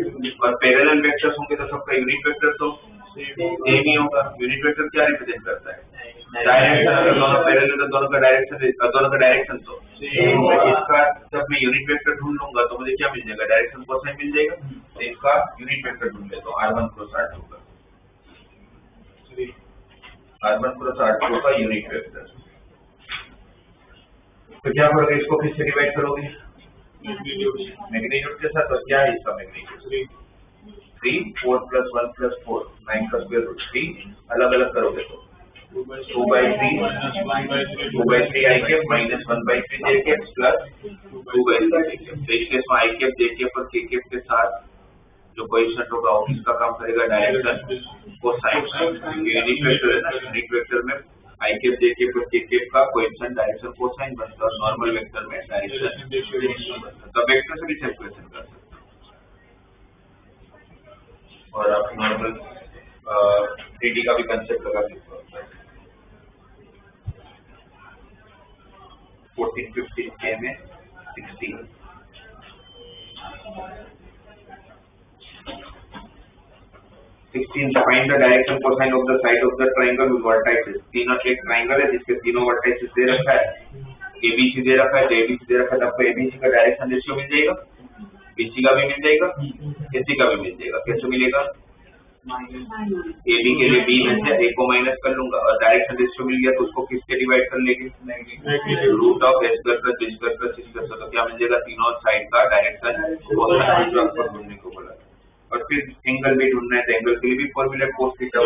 और पैरेलल वेक्टर्स होंगे तो सबका यूनिट वेक्टर तो सेम ही होगा। यूनिट वेक्टर क्या रिप्रेजेंट करता है? डायरेक्शन। अगर दोनों पैरेलल तो दोनों का डायरेक्शन तो इसका जब मैं यूनिट वेक्टर ढूंढ लूंगा तो मुझे क्या मिल जाएगा? डायरेक्शन कोसाइन मिल जाएगा। तो इसका यूनिट वेक्टर ढूंढ लेता हूं, R1 क्रॉस R2 का। R1 क्रॉस R2 का यूनिट वेक्टर। तो क्या करोगे? इसको किससे डिवाइड करोगे? मैग्नीट्यूड के साथ। और क्या है इसका मैग्नीट्यूड? 3 4 + 1 + 4 9 का स्क्वायर रूट 3। अलग अलग करोगे तो 2/3 2/3 आई कैप माइनस 1/3 जे कैप प्लस 2/3 जे कैप। तो इस केस में आई कैप जे कैप और के कैप के साथ जो कोएफिशिएंट होगा इसका काम करेगा डायरेक्शन कोसाइन। यूनिट वेक्टर है ना, यूनिट वेक्टर में आई कैप जे कैप और के कैप का कोएफिशिएंट डायरेक्शन कोसाइन बनता है और नॉर्मल वेक्टर में डायरेक्शन डिरेक्शन बनता है। तो वेक्टर से भी कैलकुलेशन कर सकते हैं। और आप नॉर्मल 3D का भी कंसेप्ट लगा सकते हो। 14 15 K में 16। Find the direction cosine of the side of the triangle with vertices। तीनों एक ट्राइंगल है जिसके तीनों वर्टाइसेस दे रखा है, ABC दे रखा है, ABC दे रखा है। आपको ABC का डायरेक्शन रेशियो मिल जाएगा, BC का भी मिल जाएगा, AC का भी मिल जाएगा। कैसे मिलेगा? AB के लिए B में से A को माइनस कर लूंगा और डायरेक्शन रेशियो मिल गया तो उसको किससे डिवाइड कर लेंगे? Root of a square plus b square plus c square. तो क्या मिल जाएगा? तीनों साइड का डायरेक्शन कोसाइन जो आपको ढूंढने को बोला। और फिर एंगल भी ढूंढना है तो एंगल के लिए भी फॉर्मूला cos थीटा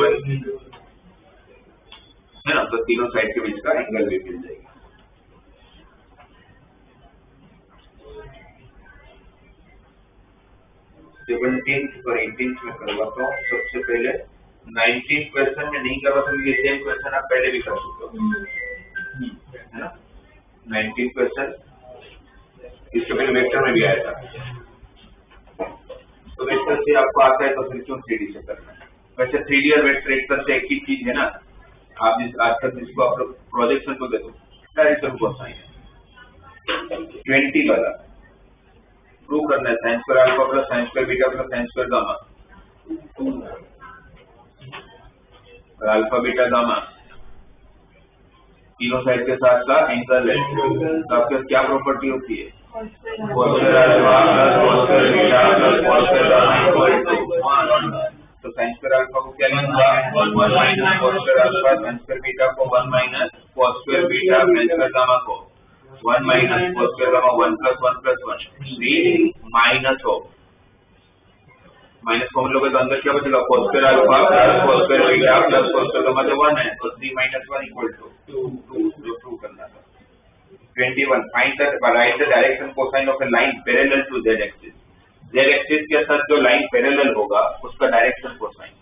है ना। तो तीनों साइड के बीच का एंगल भी मिल जाएगा। और 18th में करवाता हूँ। सबसे पहले 19th क्वेश्चन में नहीं करवा सकते, सेम क्वेश्चन आप पहले भी कर सकते हो, है ना। 19th क्वेश्चन इसके पहले वेक्टर में भी आया था। तो वेक्टर से आपको आता है तो फिर क्यों 3D से करना है? वैसे 3D और वेक्टर एक तरह से एक ही चीज है ना। आप आज तक जिसको आप प्रोजेक्शन को देखो डायरेक्शन कोसाइन 20 वाला प्रूव करना है। Sign square alpha plus sign square beta plus sign square gamma, alpha beta gamma तीनों साइड के साथ का एंगल है। तो आपके क्या प्रॉपर्टी होती है? cos square alpha plus cos square beta plus cos square gamma equal to 1। तो साइन स्क्वायर अल्फा को क्या लिखूंगा? 1 minus cos square alpha, sine square beta को 1 minus cos square beta, sine square gamma को 1 minus cos square gamma 1 + 1 + 1 3 minus हो minus common लोगे तो अंदर क्या बचेगा? cos square alpha plus cos square beta plus cos square gamma जो 1 है तो 3 - 1 = 2 जो प्रूव करना था। 21 find the right the direction cosine of a line parallel to z axis. z axis के साथ जो लाइन पैरेलल होगा उसका डायरेक्शन कोसाइन।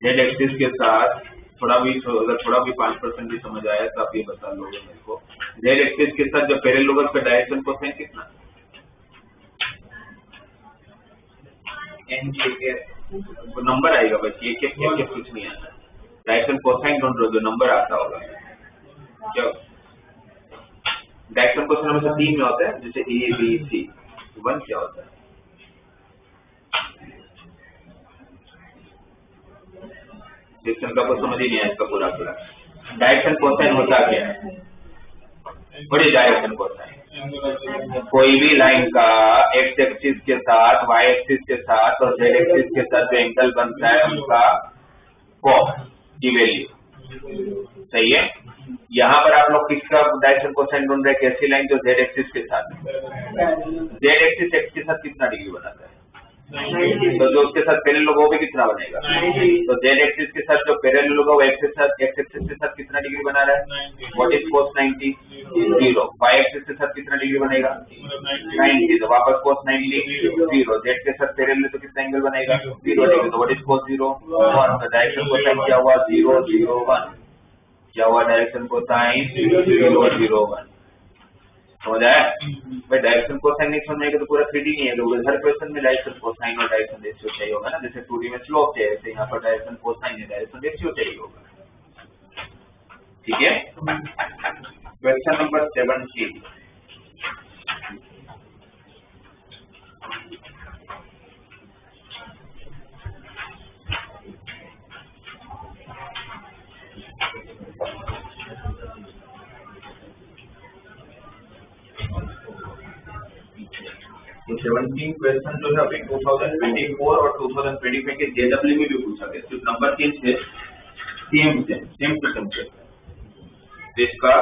जेड एक्सिस के साथ थोड़ा भी 5% भी समझ आया तो आप ये बता लोगे मेरे को। जेड एक्सिस के साथ जो पैरेललोगस का डायरेक्शन कोसाइन कितना? वो नंबर आएगा बस, ये क्या कुछ नहीं आता। डायरेक्शन कोसाइन ढूंढ लो जो नंबर आता होगा। क्या डायरेक्शन कोसाइन हमेशा 3 में होता है, जैसे ए बी सी। 1 क्या होता है? डायरेक्शन का कुछ समझ ही नहीं आया इसका पूरा। डायरेक्शन कोसाइन होता क्या है? बड़ी डायरेक्शन कोसाइन कोई भी लाइन का एक्स एक्सिस के साथ, वाई एक्सिस के साथ और जेड एक्सिस के साथ जो एंगल बनता है उनका कॉस की वैल्यू। सही है। यहाँ पर आप लोग किसका डायरेक्शन कोसाइन ढूंढ रहे हैं? कैसी लाइन जो जेड एक्सिस के साथ, जेड एक्सिस एक्स के साथ कितना डिग्री बनाता है? तो जो उसके साथ पैरेलल होगा वो भी कितना बनेगा? तो जेड एक्सिस के साथ जो पैरेलल होगा वो एक्स एक्सिस के साथ कितना डिग्री बना रहा है? What is cos 90? 0। Y axis के साथ कितना डिग्री बनेगा? 90। तो वापस cos 90 0। जेड के साथ पैरेलल तो कितना एंगल बनेगा? 0 डिग्री। तो व्हाट इज cos 0? 1। तो डायरेक्शन कोसाइन क्या हुआ? 0 0 1। क्या हुआ डायरेक्शन कोसाइन? 0 0 1। समझ आया भाई? डायरेक्शन कोसाइन नहीं समझेगा तो पूरा 3D नहीं है। तो हर क्वेश्चन में डायरेक्शन कोसाइन और डायरेक्शन रेशियो चाहिए होगा ना। जैसे 2D में स्लोप चाहिए, ऐसे यहाँ पर डायरेक्शन कोसाइन है, डायरेक्शन रेशियो चाहिए होगा। ठीक है। Question number 17। तो 17 क्वेश्चन जो है अभी 2024 और 2025 के जेडब्ल्यू में भी पूछा गया। सिर्फ नंबर 3 से सेम टू सेम इसका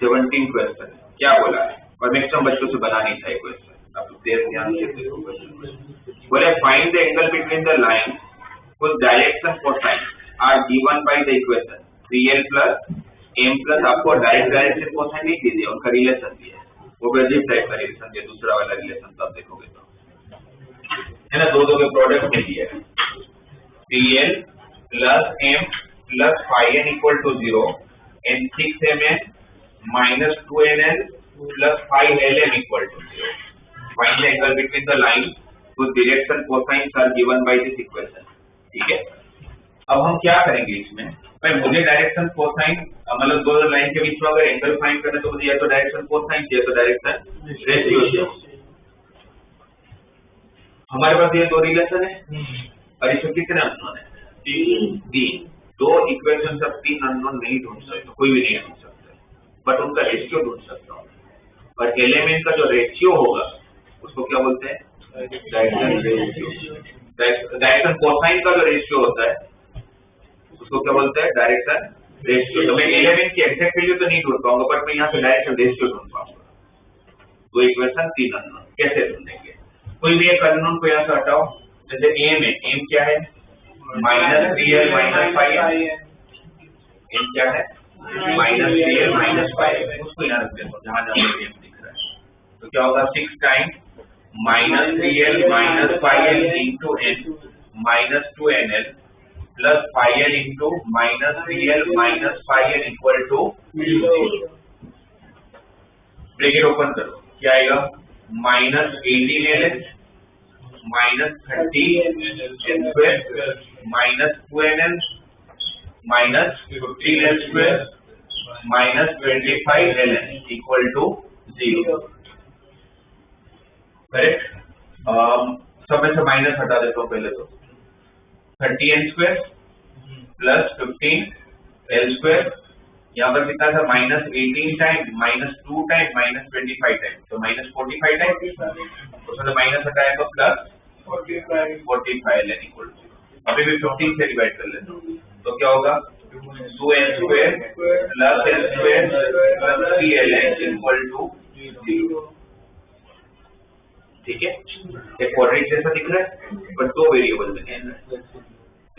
17 क्वेश्चन क्या बोला है, और मैक्सिमम बच्चों से बना नहीं था क्वेश्चन। आप देर ध्यान से देखो क्वेश्चन। बोले find the angle between the line whose direction cosine are given by the equation 3l plus m plus। आपको डायरेक्ट डायरेक्शन कोसाइन नहीं दीजिए, उनका रिलेशन दिया है, वो भी अजीब टाइप का रिलेशन है। दूसरा वाला रिलेशन तो आप देखोगे तो है ना, दो के प्रोडक्ट में दिया है 3l plus m plus phi n equal to 0 and 6mn minus 2nn plus 5ln equal to 0। Find the angle between the line whose direction cosines are given by this equation। ठीक है। अब हम क्या करेंगे इसमें? भाई मुझे डायरेक्शन कोसाइन मतलब दो लाइन के बीच में अगर एंगल फाइंड करना तो मुझे या तो डायरेक्शन कोसाइन चाहिए तो डायरेक्शन रेशियो चाहिए। हमारे पास ये दो रिलेशन है और इसमें कितने अननोन है? 3। दो इक्वेशन से 3 अननोन नहीं ढूंढ सकते, कोई भी नहीं ढूंढ सकते, बट उनका रेशियो ढूंढ सकता हूँ। और एलिमेंट का जो रेशियो होगा उसको क्या बोलते हैं? Direction ratio. डायरेक्शन कोसाइन का जो रेशियो होता है उसको क्या बोलते हैं? Direction ratio. तो मैं एलिमेंट की एग्जैक्ट वैल्यू तो नहीं ढूंढ पाऊंगा, बट मैं यहाँ पे डायरेक्शन रेशियो ढूंढ पाऊंगा। तो इक्वेशन 3 अननोन कैसे ढूंढेंगे? कोई भी एक अननोन को यहाँ से हटाओ। जैसे एम है, एम क्या है? -3l - 5l। एम क्या है? -3l - 5l। उसको यहाँ रख देता हूँ जहाँ जहाँ एम दिख रहा है। तो क्या होगा? 6 time -3l - 5l into n minus 2nl plus 5l into -3l - 5l equal to 0। Bracket open करो, क्या आएगा? -18ln -30n square -2nl -15l square -25ln equal to 0। Correct. सब में से माइनस हटा देता हूँ पहले तो। 30n square plus 15l square, यहाँ पर कितना था? -18 टाइम -2 टाइम -25 टाइम, तो -45 टाइम। उसमें माइनस हटाया तो प्लस 45ln इक्वल टू। अभी भी 15 से डिवाइड कर लेता हूँ तो क्या होगा? 2n square plus n square plus 3ln equal to 0। ठीक है। एक क्वाड्रेटिक जैसा दिख रहा है पर दो वेरिएबल में है।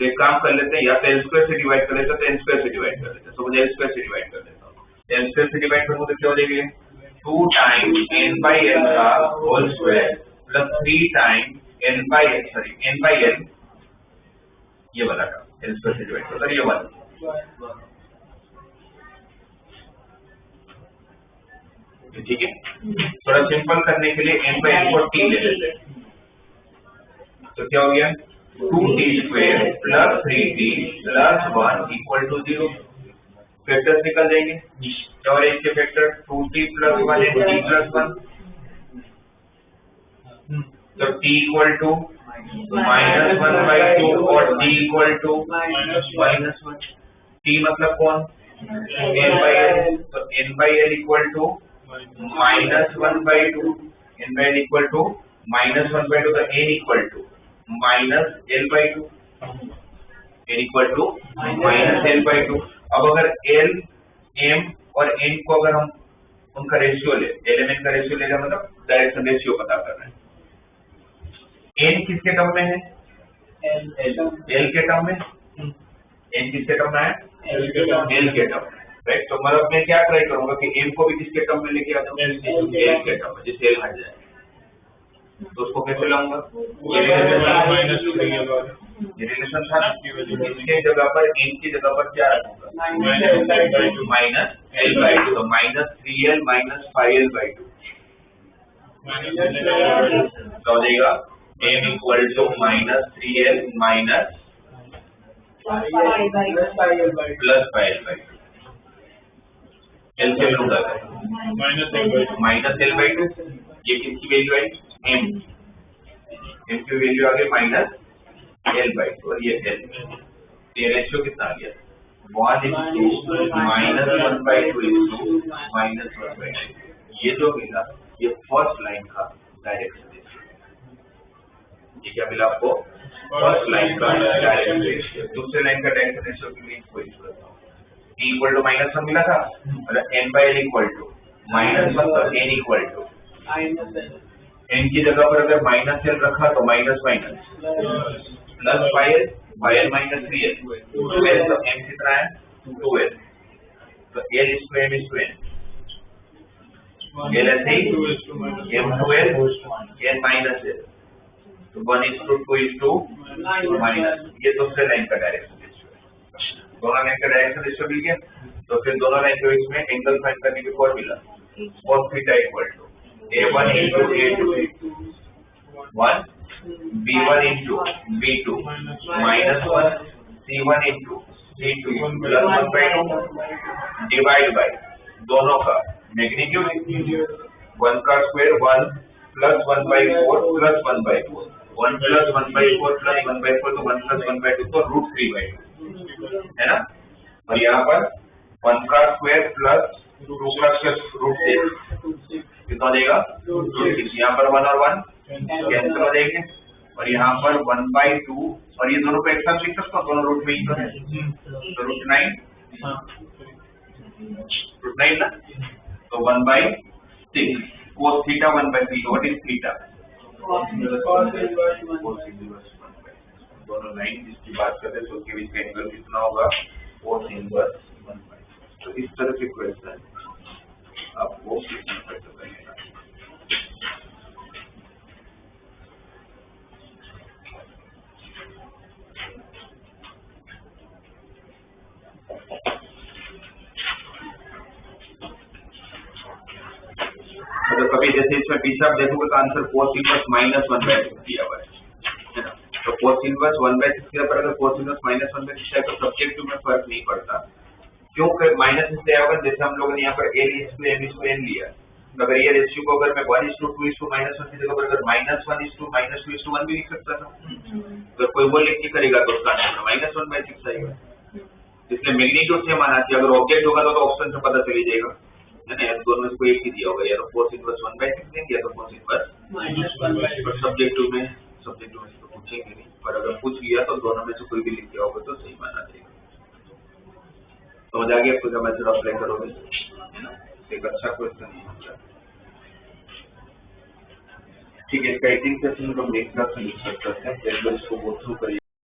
तो एक काम कर लेते हैं, या तो n स्क्वायर से डिवाइड कर लेते हैं तो n स्क्वायर से डिवाइड कर लेते हैं। तो मुझे n स्क्वायर से डिवाइड कर देता हूँ। n स्क्वायर से डिवाइड करूँ तो क्या हो जाएगी? 2 टाइम n by n का whole square plus 3 time n by n ये वाला का एल स्क्वायर से डिवाइड करो, ये 1। ठीक है, थोड़ा सिंपल करने के लिए n by n को t ले लेते हैं, तो क्या हो गया 2t square plus 3t plus 1 equal to 0। Factors निकल जाएंगे और इसके फैक्टर 2t प्लस 1 है t प्लस 1, तो t इक्वल टू -1/2 और t इक्वल टू -1। t मतलब कौन, n by l, तो n by l equal to -1/2, n by l equal to -1/2, तो n equal to -l/2, n equal to -l/2। अब अगर l, m और n को अगर हम उनका रेशियो ले, एलिमेंट का रेशियो लेगा मतलब डायरेक्शन रेशियो पता कर रहे हैं। n किसके टर्म में है, l के टर्म में, n किसके टर्म में है, l के टर्म में, राइट। तो मतलब मैं क्या ट्राई करूंगा कि m को भी किसके टर्म में लेके आ जाऊं, l के टर्म में, जिससे l हट जाए, तो उसको कैसे लाऊंगा, ये रिलेशन था, इसके जगह पर n की जगह पर क्या रखूंगा, -l/2, तो -3l - 5l/2, तो हो जाएगा m equal to -3l plus 5l/2, l से लूंगा -l/2, ये किसकी वैल्यू आई, m की वैल्यू आ गई -l/2 और ये l, ये रेशियो कितना आ गया 1:-1/2 ये जो मिला ये फर्स्ट लाइन का डायरेक्शन रेशियो, ये क्या मिला आपको, फर्स्ट लाइन का डायरेक्शन रेशियो। दूसरे लाइन का डायरेक्शन रेशियो के लिए इसको यूज करता हूँ, t इक्वल टू -1 मिला था, मतलब n/l इक्वल टू -1, तो n इक्वल टू n की जगह पर अगर -l रखा तो minus plus 5l -3l 2l, तो m कितना है 2l, तो l is to m is to n, l ऐसे ही m to l n minus l, तो 1 is to 2 is to minus, ये दूसरे लाइन का डायरेक्शन रेशियो है। दोनों लाइन का डायरेक्शन रेशियो मिल गया, तो फिर दोनों लाइन के बीच में एंगल फाइंड करने की formula cos theta equal to a1 into a2 1 b1 into b2 -1 c1 into c2 plus 1/2 divide by दोनों का मैग्नीट्यूड, 1 का square 1 plus 1/4 plus 1/4, 1 plus 1/4 plus 1/4, तो 1 प्लस 1/2 तो √3/2 है ना, और यहाँ पर 1 का स्क्वायर प्लस 2 का स्क्वायर √6 कितना हो जाएगा, यहाँ पर 1 और 1 कैंसिल हो जाएंगे, और यहाँ पर 1/2, और ये दोनों को एक साथ लिख सकता हूँ, दोनों रूट में ही तो है, तो √9 ना, तो 1/6 cos theta 1/3, what is theta, दोनों लाइन जिसकी बात करते हैं तो उसके बीच का एंगल कितना होगा, cos इनवर्स 1/3। तो इस तरह के क्वेश्चन आपको करना पड़ेगा। तो कभी जैसे इसमें पीछे आप देखोगे तो आंसर cos इनवर्स -1/6 दिया हुआ है ना, तो cos इनवर्स 1/6 दिया पर अगर cos इनवर्स -1/6 है तो सब्जेक्टिव में फर्क नहीं पड़ता, क्योंकि माइनस इसलिए आएगा जैसे हम लोगों ने यहाँ पर l is to m is to n लिया, तो अगर ये रेशियो को अगर मैं 1:2 is to -1 की जगह पर अगर -1 is to -2 is to 1 भी लिख सकता था, अगर कोई वो लिख के करेगा तो उसका आंसर -1/6 आएगा। इसलिए मैग्नीट्यूड से माना कि अगर ऑब्जेक्ट होगा तो ऑप्शन से पता चली जाएगा, है ना, दोनों में कोई एक ही दिया होगा, या तो cos इनवर्स 1/6 देंगे या तो cos इनवर्स -1/6, सब्जेक्टिव में तो पूछेंगे नहीं, पर अगर पूछ लिया तो दोनों में से कोई भी लिख दिया होगा तो सही माना जाएगा। तो समझ आ गया, आपको मेथड अप्लाई करोगे, है ना, एक अच्छा क्वेश्चन है। ठीक है, इसका 18 सेशन हम नेक्स्ट क्लास में डिस्कस करते हैं, पहले इसको गो थ्रू करिए।